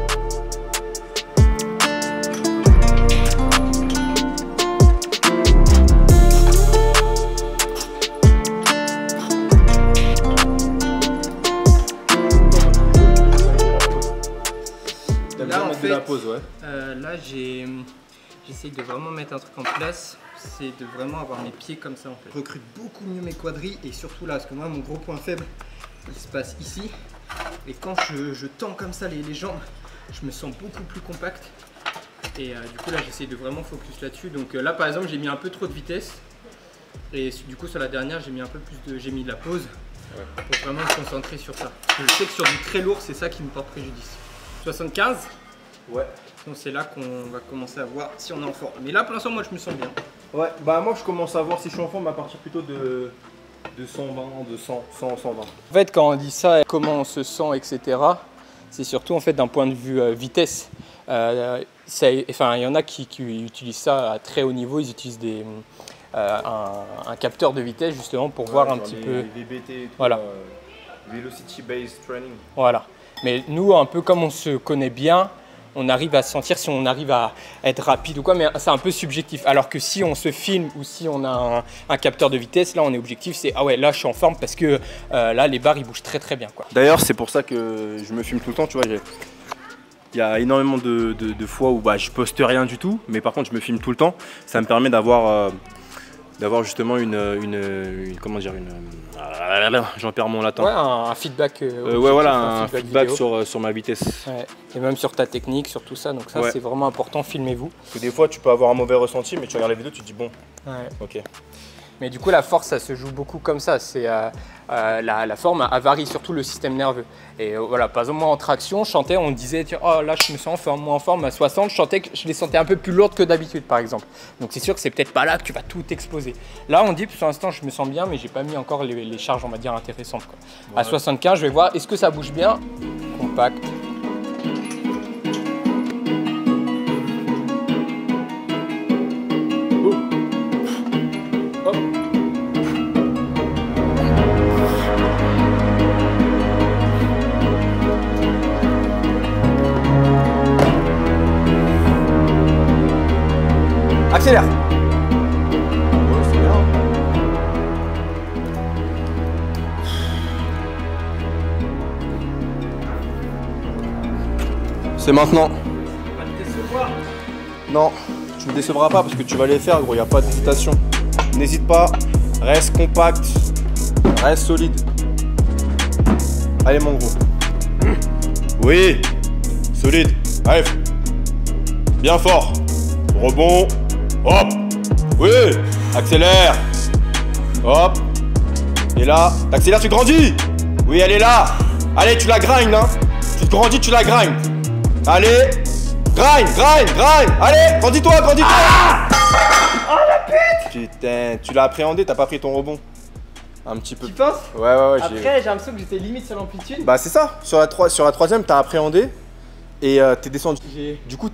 Là, en fait, la pause, ouais. Là, j'essaye de vraiment mettre un truc en place, c'est de vraiment avoir mes pieds comme ça en fait. Je recrute beaucoup mieux mes quadris et surtout là, parce que moi mon gros point faible, il se passe ici. Et quand je tends comme ça les jambes, je me sens beaucoup plus compact. Et du coup là, j'essaye de vraiment focus là-dessus. Donc là par exemple, j'ai mis un peu trop de vitesse. Et du coup sur la dernière, j'ai mis un peu plus j'ai mis de la pause pour vraiment me concentrer sur ça. Parce que je sais que sur du très lourd, c'est ça qui me porte préjudice. 75 ? Ouais. Donc c'est là qu'on va commencer à voir si on est en forme. Mais là pour l'instant moi je me sens bien. Ouais, bah moi je commence à voir si je suis en forme à partir plutôt de 120, de 100, 120. En fait quand on dit ça, comment on se sent, etc. C'est surtout en fait d'un point de vue vitesse. Il y en a qui utilisent ça à très haut niveau, ils utilisent un capteur de vitesse justement pour voir un petit peu. Les VBT et tout, voilà. Velocity Based Training. Voilà. Mais nous un peu comme on se connaît bien, on arrive à sentir si on arrive à être rapide ou quoi, mais c'est un peu subjectif. Alors que si on se filme ou si on a un capteur de vitesse, là on est objectif, c'est ah ouais là je suis en forme parce que là les barres ils bougent très très bien quoi. D'ailleurs c'est pour ça que je me filme tout le temps, tu vois. Il y a énormément de fois où je poste rien du tout, mais par contre je me filme tout le temps. Ça me permet d'avoir justement comment dire, j'en perds mon latin. Ouais, un feedback. Ouais, voilà, un feedback sur ma vitesse. Ouais. Et même sur ta technique, sur tout ça. Donc ça, c'est vraiment important. Filmez-vous. Parce que des fois, tu peux avoir un mauvais ressenti, mais tu regardes la vidéo, tu te dis bon. Ouais. Ok. Mais du coup, la force, ça se joue beaucoup comme ça. C'est la forme, elle varie surtout le système nerveux. Et voilà, par exemple, moi en traction, je chantais, on disait, tiens, oh là, je me sens moins en forme à 60, je chantais que je les sentais un peu plus lourdes que d'habitude, par exemple. Donc c'est sûr que c'est peut-être pas là que tu vas tout exploser. Là, on dit, pour l'instant, je me sens bien, mais j'ai pas mis encore les charges, on va dire, intéressantes, quoi. Ouais. À 75, je vais voir, est-ce que ça bouge bien? Compact. Accélère. C'est bien. C'est maintenant. Va te décevoir. Non, tu me décevras pas parce que tu vas les faire, gros. Il n'y a pas d'hésitation. N'hésite pas. Reste compact. Reste solide. Allez, mon gros. Oui. Solide. Allez. Bien fort. Rebond. Hop. Oui. Accélère. Hop. Et là, t'accélères, tu grandis. Oui, elle est là. Allez, tu la grindes, hein. Tu te grandis, tu la grindes. Allez. Grind. Allez, grandis-toi. Ah oh la pute. Putain, tu l'as appréhendé, t'as pas pris ton rebond. Un petit peu. Tu penses? Ouais. Après, j'ai l'impression que j'étais limite sur l'amplitude. Bah c'est ça. Sur la troisième, t'as appréhendé. Et t'es descendu. Du coup,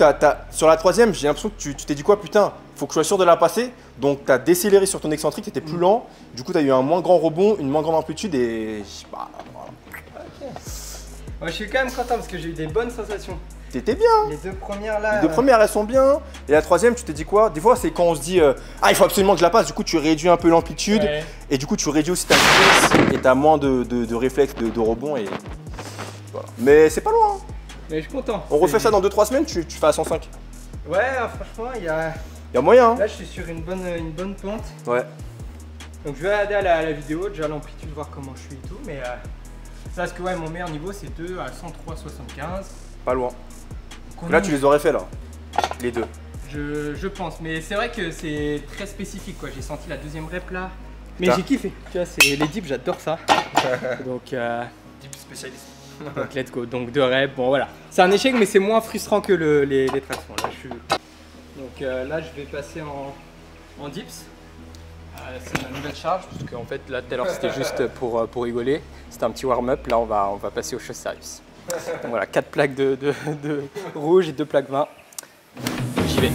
sur la troisième, j'ai l'impression que tu t'es dit quoi, putain, faut que je sois sûr de la passer. Donc t'as décéléré sur ton excentrique, t'étais plus lent. Du coup, t'as eu un moins grand rebond, une moins grande amplitude et bah, voilà. Ok. Moi, je suis quand même content parce que j'ai eu des bonnes sensations. T'étais bien. Les deux premières là. Les deux premières, elles sont bien. Et la troisième, tu t'es dit quoi? Des fois, c'est quand on se dit ah, il faut absolument que je la passe. Du coup, tu réduis un peu l'amplitude. Ouais. Et du coup, tu réduis aussi ta vitesse. Et t'as moins de réflexes de rebond. Et voilà. Mais c'est pas loin. Hein. Mais je suis content. On refait ça dans 2-3 semaines, tu fais à 105. Ouais, franchement, il y a moyen. Hein. Là, je suis sur une bonne pente. Ouais. Donc, je vais regarder à la vidéo, déjà l'amplitude, voir comment je suis et tout. Mais ça, parce que ouais, mon meilleur niveau, c'est 2 à 103,75. Pas loin. Là, tu les aurais fait là, les deux. Je pense, mais c'est vrai que c'est très spécifique, quoi. J'ai senti la deuxième rep là. Mais j'ai kiffé. Tu vois, c'est les dips, j'adore ça. Donc, Dip spécialiste. Donc let's go, donc 2 reps, bon voilà. C'est un échec mais c'est moins frustrant que les tractions. Là, Donc là je vais passer en dips. C'est ma nouvelle charge parce qu'en fait là tout à l'heure c'était juste pour rigoler. C'était un petit warm-up, là on va passer aux choses sérieuses. Donc voilà, 4 plaques de rouge et 2 plaques 20. J'y vais.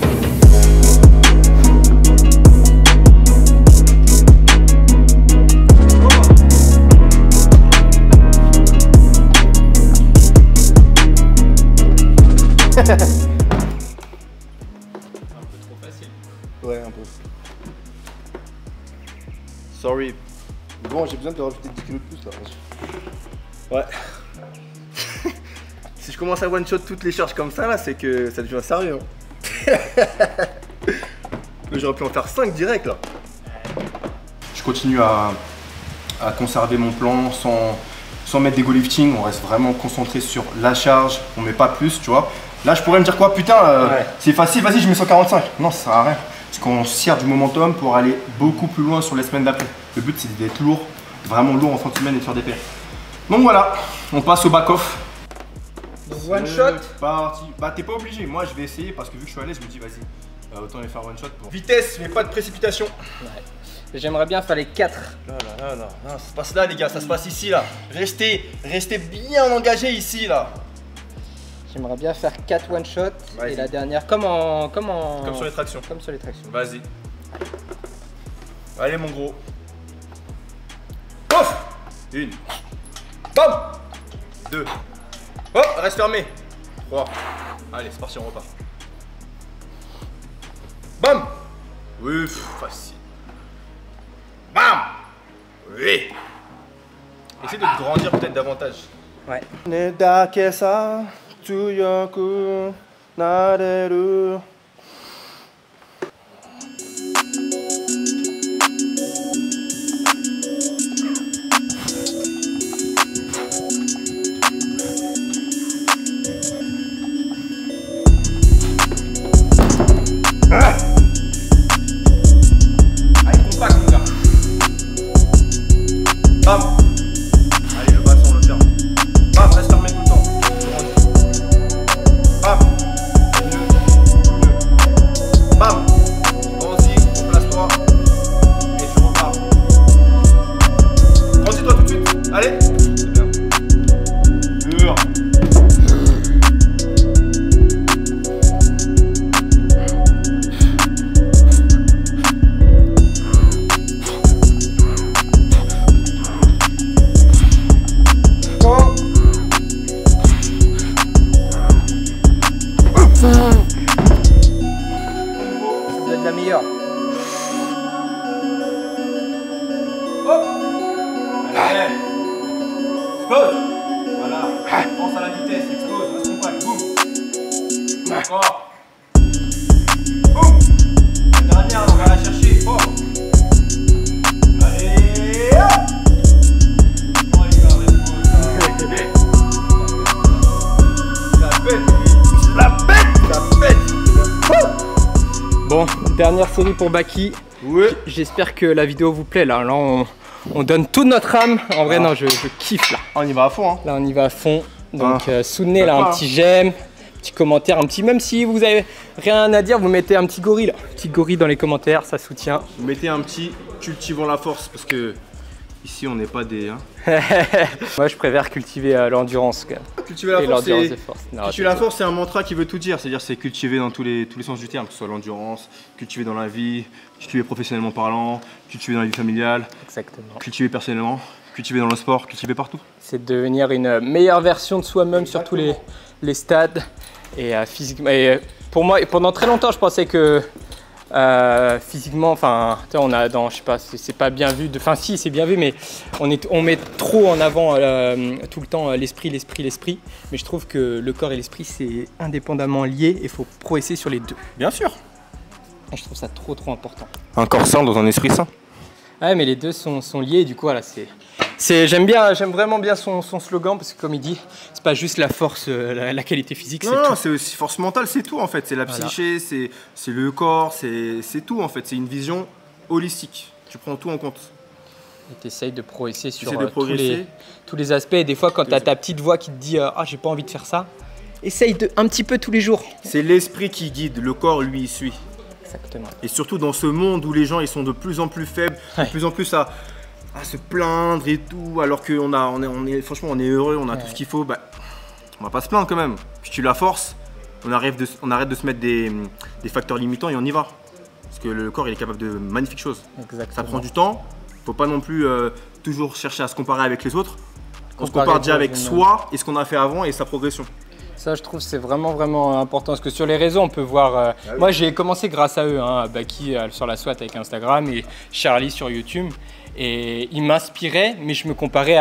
Un peu trop facile. Ouais, un peu. Sorry. Bon, j'ai besoin de rajouter 10 kilos de plus là. Ouais. Si je commence à one-shot toutes les charges comme ça là, c'est que ça devient sérieux. Hein. J'aurais pu en faire 5 direct là. Je continue à conserver mon plan sans mettre des go lifting. On reste vraiment concentré sur la charge. On met pas plus, tu vois. Là, je pourrais me dire quoi, putain, c'est facile, vas-y, je mets 145. Non, ça sert à rien. Parce qu'on sert du momentum pour aller beaucoup plus loin sur les semaines d'après. Le but, c'est d'être lourd, vraiment lourd en fin de semaine et de faire des paires. Donc voilà, on passe au back-off. One shot. Parti. Bah, t'es pas obligé. Moi, je vais essayer parce que vu que je suis à l'aise, je me dis, vas-y, autant les faire one shot pour. Vitesse, mais pas de précipitation. Ouais. J'aimerais bien faire les 4. Non, ça se passe là, les gars, ça se passe ici, là. Restez bien engagés ici, là. J'aimerais bien faire 4 one shot et la dernière comme sur les tractions. Comme sur les tractions. Vas-y. Allez mon gros. Pouf. 1. Bam. 2. Hop, reste fermé. 3. Allez, c'est parti, on repart. Bam. Oui, facile. Bam. Oui. Essaye de grandir peut-être davantage. Ouais. Allez, compact, mon gars. Ça doit être la meilleure. Allez. Explose. Voilà. Pense à la vitesse, explose, reste compact, boum. Encore. Boum. La dernière, on va la chercher. Oh. Allez, hop. Oh les gars, reste pause. Ça pète, la pète, ça pète. Bon, dernière série pour Baki. Ouais. J'espère que la vidéo vous plaît. Là on donne toute notre âme. En vrai, non, je kiffe là. On y va à fond, hein. Là, on y va à fond. Donc, soutenez là D'accord. un petit j'aime, petit commentaire, un petit. Même si vous avez rien à dire, vous mettez un petit gorille là. Petit gorille dans les commentaires, ça soutient. Vous mettez un petit cultivons la force parce que ici on n'est pas des. Hein. Moi, je préfère cultiver l'endurance quand même. Cultiver la Et force, l'endurance c'est. de force. Non, Cultiver la force, c'est un mantra qui veut tout dire. C'est-à-dire, c'est cultiver dans tous les sens du terme, que ce soit l'endurance, cultiver dans la vie, cultiver professionnellement parlant, cultiver dans la vie familiale, Exactement. cultiver personnellement, cultiver dans le sport, cultiver partout. C'est devenir une meilleure version de soi-même sur tous les stades et physiquement. Et pour moi, pendant très longtemps, je pensais que physiquement, enfin, on a dans, je sais pas, c'est pas bien vu. Enfin, si, c'est bien vu, mais on met trop en avant tout le temps l'esprit. Mais je trouve que le corps et l'esprit, c'est indépendamment lié et il faut progresser sur les deux. Bien sûr. Et je trouve ça trop important. Un corps sain dans un esprit sain. Ouais, mais les deux sont liés. Du coup, voilà, j'aime vraiment bien son slogan parce que comme il dit, c'est pas juste la force, la qualité physique, c'est Non, tout. c'est aussi force mentale, c'est tout en fait. C'est la psyché, c'est le corps, c'est tout en fait. C'est une vision holistique. Tu prends tout en compte. Et t'essayes de progresser sur T'essayes de progresser. tous les aspects. Et des fois, quand t'as ta petite voix qui te dit ah, j'ai pas envie de faire ça, essaye un petit peu tous les jours. C'est l'esprit qui guide, le corps lui il suit. Exactement. Et surtout dans ce monde où les gens ils sont de plus en plus faibles, de plus en plus à se plaindre et tout, alors qu'on franchement on est heureux, on a tout ce qu'il faut, bah, on va pas se plaindre quand même. Puis tu la forces, on arrête de se mettre des facteurs limitants et on y va. Parce que le corps il est capable de magnifiques choses. Exactement. Ça prend du temps, faut pas non plus toujours chercher à se comparer avec les autres. On se Comparer compare déjà avec avec les soi et ce qu'on a fait avant et sa progression. Ça, je trouve, c'est vraiment important. Parce que sur les réseaux, on peut voir. Moi, j'ai commencé grâce à eux, hein, Baki sur la SWAT avec Instagram et Charlie sur YouTube. Et ils m'inspiraient, mais je me comparais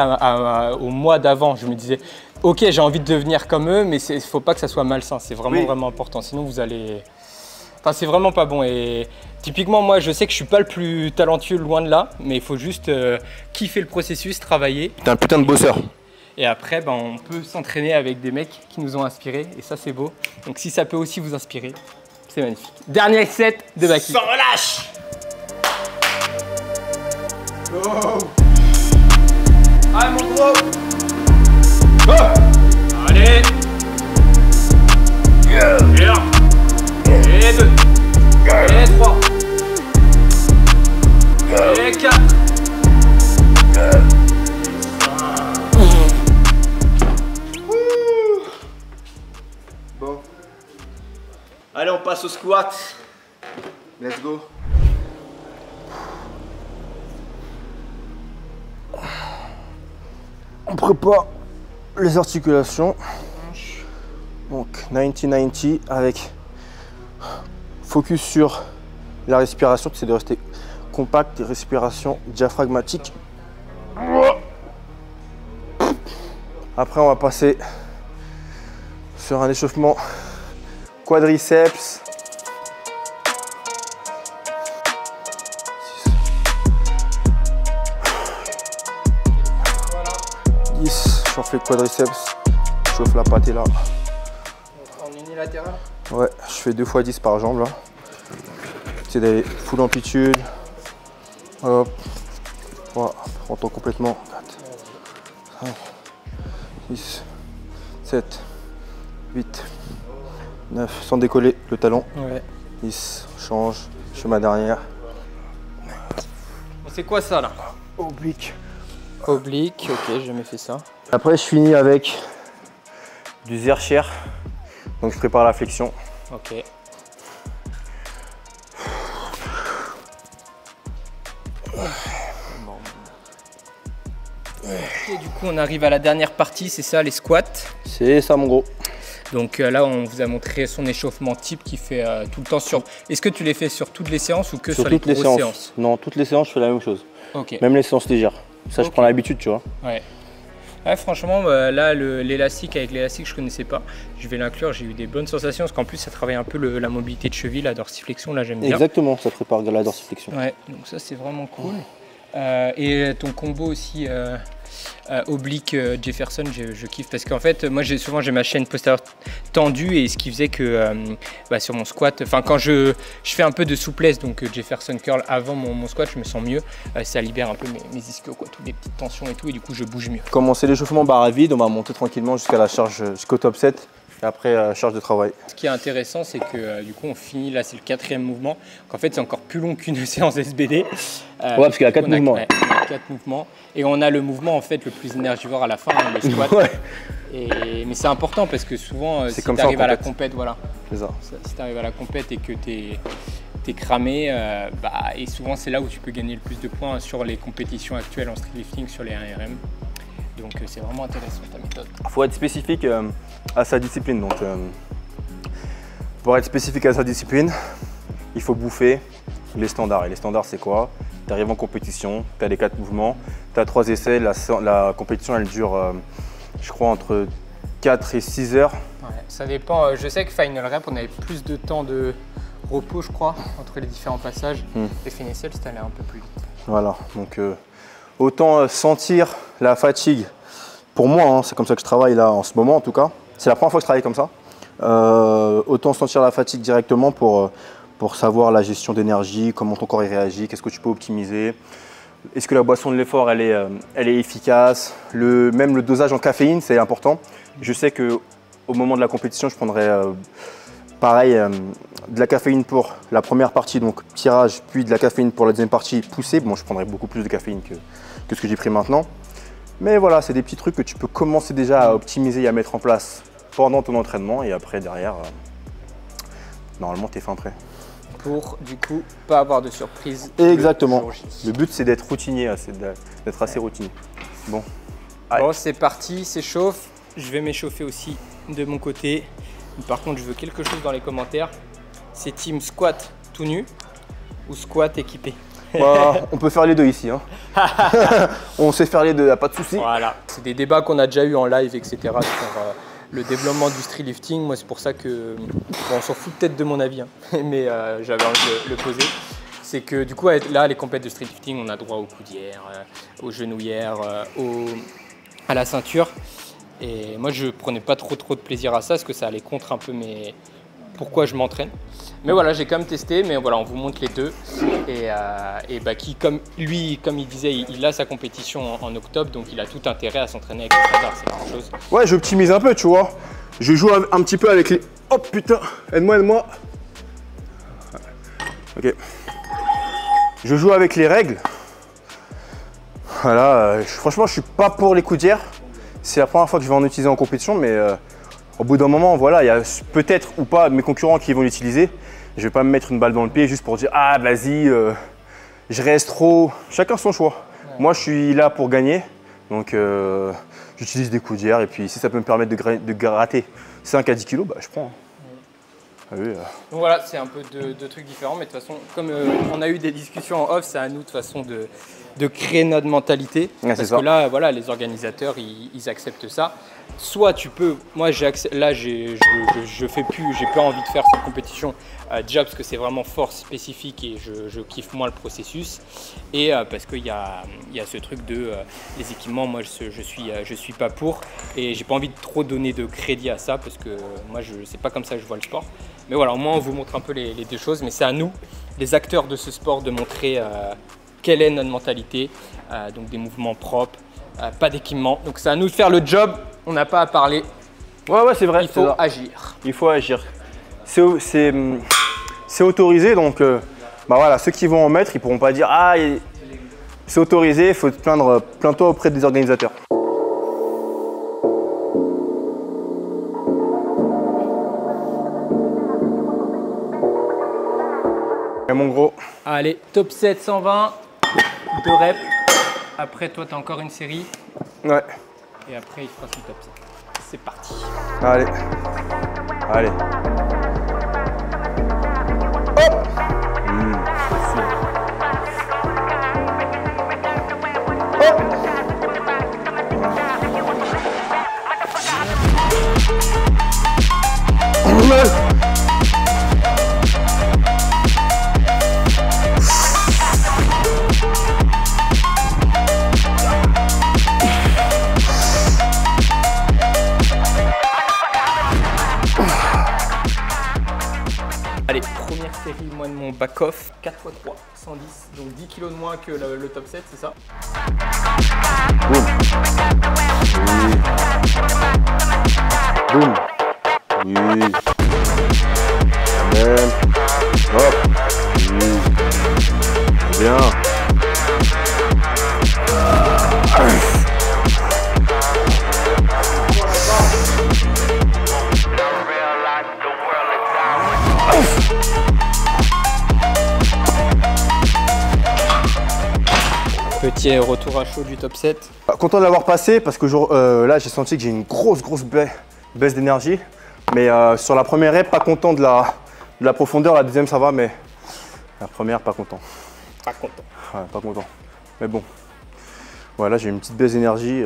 au mois d'avant. Je me disais, ok, j'ai envie de devenir comme eux, mais il ne faut pas que ça soit malsain. C'est vraiment important. Sinon, vous allez. Enfin, c'est vraiment pas bon. Et typiquement, moi, je sais que je suis pas le plus talentueux, loin de là, mais il faut juste kiffer le processus, travailler. T'es un putain de bosseur. Et après, ben, on peut s'entraîner avec des mecs qui nous ont inspirés. Et ça, c'est beau. Donc, si ça peut aussi vous inspirer, c'est magnifique. Dernier set de Baki. Sans relâche. Oh. Allez, mon gros. Allez. Et 1. Et 2. Et 3. Et 4. Bon. Allez, on passe au squat. Let's go. On prépare les articulations. Donc 90-90 avec focus sur la respiration, c'est de rester compact, respiration diaphragmatique. Après, on va passer sur un échauffement quadriceps. 10, j'en fais quadriceps, je chauffe la patella. En unilatéral. Ouais, je fais 2 x 10 par jambe là. C'est des full amplitude. Hop. Voilà, prends-toi complètement. 4, 5, 6, 7, 8, 9, sans décoller le talon. Ouais. 10, change, je fais ma dernière. Bon, c'est quoi ça là? Oblique. Oblique, ok, j'ai jamais fait ça. Après, je finis avec du Zercher. Donc, je prépare la flexion. Ok. Et du coup, on arrive à la dernière partie, c'est ça, les squats. C'est ça, mon gros. Donc là, on vous a montré son échauffement type qui fait tout le temps sur... Est-ce que tu les fais sur toutes les séances ou que sur les grosses séances? Non, toutes les séances, je fais la même chose. Ok. Même les séances légères. Ça, je prends l'habitude, tu vois. Ouais. Ouais, franchement, là, l'élastique, avec l'élastique, je connaissais pas. Je vais l'inclure, j'ai eu des bonnes sensations parce qu'en plus, ça travaille un peu la mobilité de cheville, la dorsiflexion, là, j'aime bien. Exactement, ça prépare la dorsiflexion. Ouais, donc ça, c'est vraiment cool. Et ton combo aussi oblique Jefferson, je kiffe parce qu'en fait, moi, souvent, j'ai ma chaîne postérieure tendue et ce qui faisait que sur mon squat, enfin, quand je fais un peu de souplesse, donc Jefferson curl avant mon squat, je me sens mieux. Ça libère un peu mes ischios, quoi, toutes les petites tensions et tout, et du coup, je bouge mieux. Commencer l'échauffement barre à vide, on va monter tranquillement jusqu'à la charge, jusqu'au top 7. Et après, charge de travail. Ce qui est intéressant, c'est que du coup, on finit, là, c'est le 4e mouvement. Donc, en fait, c'est encore plus long qu'une séance SBD. Ouais, parce qu'il y a 4 mouvements. Ouais, il y a 4 mouvements. Et on a le mouvement, en fait, le plus énergivore à la fin, le squat. Ouais. Mais c'est important parce que souvent, si tu arrives à la compète, voilà. C'est ça. Si tu arrives à la compète et que tu es cramé, et souvent, c'est là où tu peux gagner le plus de points sur les compétitions actuelles en streetlifting, sur les 1RM. Donc, c'est vraiment intéressant ta méthode. Il faut être spécifique à sa discipline. Donc, pour être spécifique à sa discipline, il faut bouffer les standards. Et les standards, c'est quoi? Tu arrives en compétition, tu as les 4 mouvements, tu as 3 essais. La compétition, elle dure, je crois, entre 4 et 6 heures. Ouais, ça dépend. Je sais que Final Rep, on avait plus de temps de repos, je crois, entre les différents passages. Et Finessel, c'était allé un peu plus vite. Voilà. Donc, autant sentir la fatigue. Pour moi, hein, c'est comme ça que je travaille là en ce moment, en tout cas. C'est la première fois que je travaille comme ça. Autant sentir la fatigue directement pour savoir la gestion d'énergie, comment ton corps y réagit, qu'est-ce que tu peux optimiser. Est-ce que la boisson de l'effort, elle est efficace. Même le dosage en caféine, c'est important. Je sais qu'au moment de la compétition, je prendrai pareil de la caféine pour la première partie, donc tirage, puis de la caféine pour la deuxième partie, poussée. Bon, je prendrai beaucoup plus de caféine que ce que j'ai pris maintenant. Mais voilà, c'est des petits trucs que tu peux commencer déjà à optimiser et à mettre en place pendant ton entraînement. Et après, derrière, normalement, tu es fin prêt. Pour, du coup, pas avoir de surprise. Exactement. Le but, c'est d'être routinier, c'est d'être assez routinier. Bon, c'est parti, s'échauffe. Je vais m'échauffer aussi de mon côté. Par contre, je veux quelque chose dans les commentaires. C'est team squat tout nu ou squat équipé? On peut faire les deux ici. Hein. On sait faire les deux, y a pas de souci. Voilà. C'est des débats qu'on a déjà eu en live, etc. sur le développement du streetlifting. Moi, c'est pour ça que on s'en fout peut-être de mon avis, hein. Mais j'avais envie de le poser. C'est que du coup, là, les compètes de streetlifting, on a droit aux coudières, aux genouillères, à la ceinture. Et moi, je prenais pas trop de plaisir à ça, parce que ça allait contre un peu pourquoi je m'entraîne. Mais voilà, j'ai quand même testé, mais voilà, on vous montre les deux. Et comme il disait, il a sa compétition en octobre, donc il a tout intérêt à s'entraîner avec les standards, c'est quelque chose. Ouais, j'optimise un peu, tu vois. Je joue un petit peu avec les... Oh putain, aide-moi. Ok. Je joue avec les règles. Voilà, franchement, je suis pas pour les coudières. C'est la première fois que je vais en utiliser en compétition, mais au bout d'un moment, voilà, il y a peut-être ou pas mes concurrents qui vont l'utiliser. Je vais pas me mettre une balle dans le pied juste pour dire « Ah, vas-y, je reste trop… » Chacun son choix. Ouais. Moi, je suis là pour gagner, donc j'utilise des coudières et puis si ça peut me permettre de gratter 5 à 10 kilos, bah, je prends. Ah oui, donc voilà, c'est un peu de trucs différents, mais de toute façon, comme on a eu des discussions en off, c'est à nous de toute façon de créer notre mentalité. Ouais, parce que là, voilà, les organisateurs, ils acceptent ça. Soit tu peux, moi je fais plus, j'ai pas envie de faire cette compétition déjà parce que c'est vraiment fort spécifique et je kiffe moins le processus et parce qu'il y a ce truc de les équipements, moi je suis pas pour et j'ai pas envie de trop donner de crédit à ça parce que moi c'est pas comme ça que je vois le sport. Mais voilà, au moins on vous montre un peu les deux choses, mais c'est à nous, les acteurs de ce sport, de montrer quelle est notre mentalité, donc des mouvements propres, pas d'équipement. Donc c'est à nous de faire le job, on n'a pas à parler. Ouais, c'est vrai. Il faut agir. Il faut agir. C'est autorisé, donc bah voilà, ceux qui vont en mettre, ils pourront pas dire « Ah, c'est autorisé, il faut te plains-toi auprès des organisateurs. » Et mon gros. Allez, top 7, 120, 2 reps. Après, toi, tu as encore une série. Ouais. Et après, il fera son top 7. C'est parti. Allez. Allez. Hop. Allez, première série, moi de mon back-off, 4x3, 110, donc 10 kg de moins que le top 7, c'est ça? Boum. Oui. Boum. Oui. Amen. Hop. Oui. Bien. Petit retour à chaud du top 7. Content de l'avoir passé parce que là j'ai senti que j'ai une grosse baisse d'énergie. Mais sur la première rep, pas content de la profondeur. La deuxième ça va, mais la première pas content. Pas content. Ouais, pas content. Mais bon. Voilà, j'ai une petite baisse d'énergie.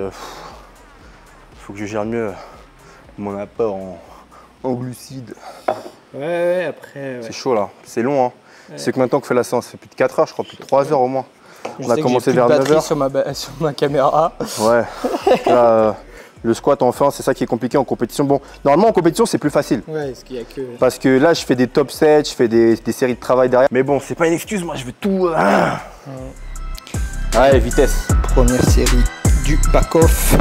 Faut que je gère mieux mon apport en glucides. Ouais, après. Ouais. C'est chaud là, c'est long. Hein. Ouais. C'est combien de temps que fait la séance? C'est plus de 4 heures, je crois, plus de 3 heures au moins. On a commencé vers 9 heures. Sur ma caméra. Ouais. Là, le squat enfin, c'est ça qui est compliqué en compétition. Bon, normalement en compétition c'est plus facile. Ouais, parce qu'il y a que. Parce que là je fais des top sets, je fais des séries de travail derrière. Mais bon, c'est pas une excuse, moi je veux tout. Allez, vitesse. Première série du back-off.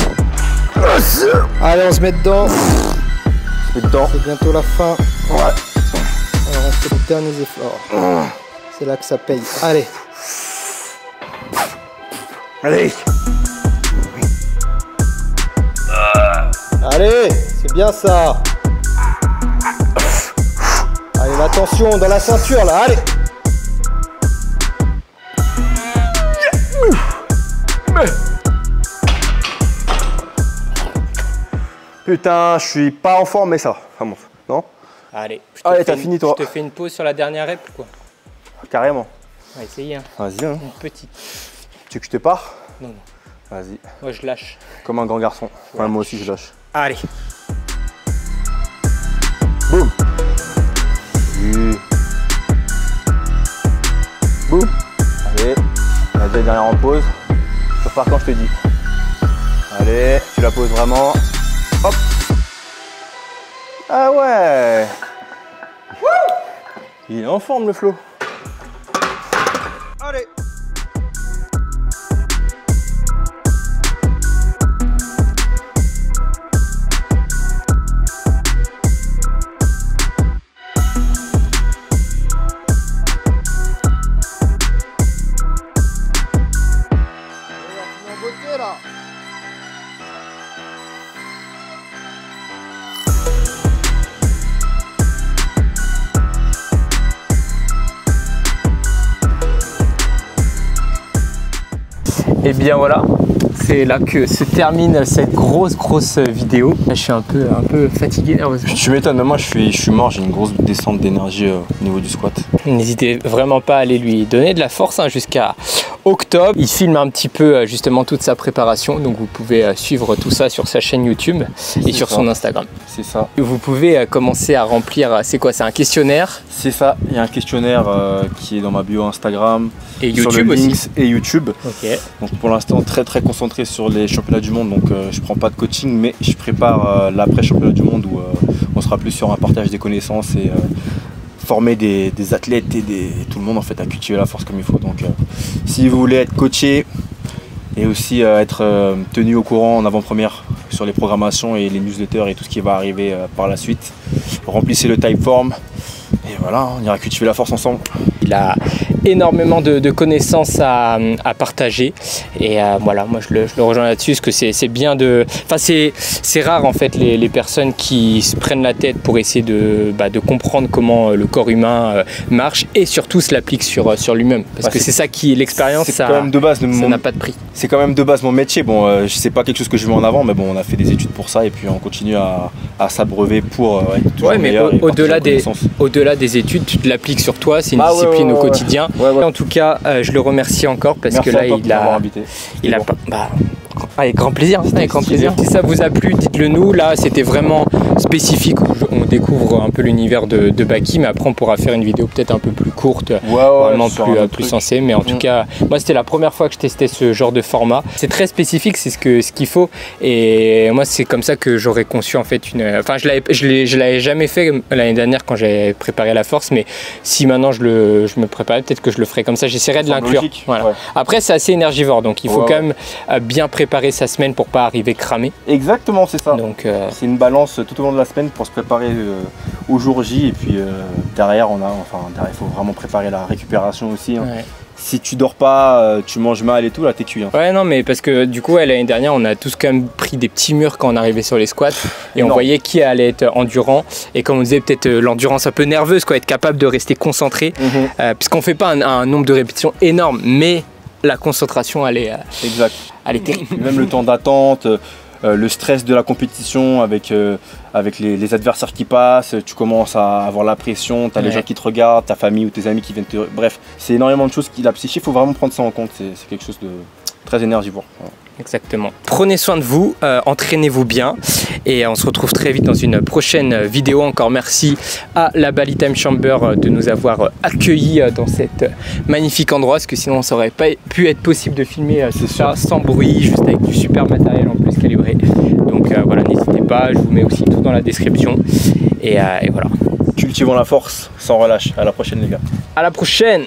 Allez, on se met dedans. C'est bientôt la fin. Ouais. Alors on fait les derniers efforts. C'est là que ça paye. Allez. Allez. Allez, c'est bien ça. Allez, attention dans la ceinture là, allez. Putain, je suis pas en forme, mais ça monte, non? Allez, allez, t'as fini toi. Je te fais une pause sur la dernière rep quoi. Carrément. On va essayer. Hein. Vas-y. Hein. Une petite. Tu veux que je te pars? Non, non. Vas-y. Moi je lâche. Comme un grand garçon. Ouais, moi aussi je lâche. Allez. Boum. Oui. Boum. Allez. La dernière en pause. Tu repars quand je te dis. Allez, tu la poses vraiment. Hop. Ah ouais. Il est en forme le Flo. Allez. Et bien voilà, c'est là que se termine cette grosse vidéo. Je suis un peu fatigué nerveusement. Tu m'étonnes, mais moi je suis mort, j'ai une grosse descente d'énergie au niveau du squat. N'hésitez vraiment pas à aller lui donner de la force hein, jusqu'à octobre. Il filme un petit peu justement toute sa préparation, donc vous pouvez suivre tout ça sur sa chaîne YouTube et sur son Instagram. C'est ça. Vous pouvez commencer à remplir, c'est quoi, c'est un questionnaire? C'est ça, il y a un questionnaire qui est dans ma bio Instagram. Et YouTube aussi. Et YouTube. Ok. Donc pour l'instant très concentré sur les championnats du monde, donc je prends pas de coaching, mais je prépare l'après championnat du monde où on sera plus sur un partage des connaissances et former des athlètes et tout le monde en fait à cultiver la force comme il faut. Donc si vous voulez être coaché et aussi être tenu au courant en avant-première sur les programmations et les newsletters et tout ce qui va arriver par la suite, remplissez le Typeform et voilà, on ira cultiver la force ensemble. Il a énormément de connaissances à partager. Et voilà, moi je le rejoins là-dessus, parce que c'est bien de... Enfin, c'est rare en fait les personnes qui se prennent la tête pour essayer de comprendre comment le corps humain marche, et surtout se l'applique sur lui-même. Parce que c'est ça qui, l'expérience, ça n'a pas de prix. C'est quand même de base mon métier. Bon, c'est pas quelque chose que je mets en avant, mais bon, on a fait des études pour ça, et puis on continue à s'abreuver pour ouais, mais au-delà des études, tu te l'appliques sur toi, c'est une discipline au quotidien. En tout cas, je le remercie encore, parce Merci que là, il a avec grand plaisir, avec grand plaisir. Si ça vous a plu, dites-le nous. Là, c'était vraiment spécifique. On découvre un peu l'univers de Baki, mais après, on pourra faire une vidéo peut-être un peu plus courte, vraiment plus sensée. Mais en tout cas, moi, c'était la première fois que je testais ce genre de format. C'est très spécifique, c'est ce qu'il faut. Et moi, c'est comme ça que j'aurais conçu en fait une. Enfin, je l'avais jamais fait l'année dernière quand j'avais préparé la force, mais si maintenant je me préparais, peut-être que je le ferais comme ça. J'essaierai de l'inclure. Voilà. Ouais. Après, c'est assez énergivore, donc il faut quand même bien préparer sa semaine pour pas arriver cramé. Exactement, c'est ça. Donc c'est une balance tout au long de la semaine pour se préparer au jour J, et puis derrière il faut vraiment préparer la récupération aussi. Hein. Ouais. Si tu dors pas, tu manges mal et tout, là t'es cuit. Hein. Ouais, non, mais parce que du coup, l'année dernière, on a tous quand même pris des petits murs quand on arrivait sur les squats, et on voyait qui allait être endurant, et comme on disait, peut-être l'endurance un peu nerveuse, être capable de rester concentré, puisqu'on fait pas un nombre de répétitions énorme, mais la concentration, elle est terrible. Même le temps d'attente, le stress de la compétition avec les adversaires qui passent, tu commences à avoir la pression, tu as les gens qui te regardent, ta famille ou tes amis qui viennent te... Bref, c'est énormément de choses la psyché, il faut vraiment prendre ça en compte, c'est quelque chose de très énergivore. Voilà. Exactement. Prenez soin de vous, entraînez-vous bien, et on se retrouve très vite dans une prochaine vidéo. Encore merci à la Bali Time Chamber de nous avoir accueillis dans cet magnifique endroit, parce que sinon ça aurait pas pu être possible de filmer ça sans bruit, juste avec du super matériel en plus calibré. Donc voilà, n'hésitez pas, je vous mets aussi tout dans la description, et voilà. Cultivons la force sans relâche. À la prochaine les gars. À la prochaine.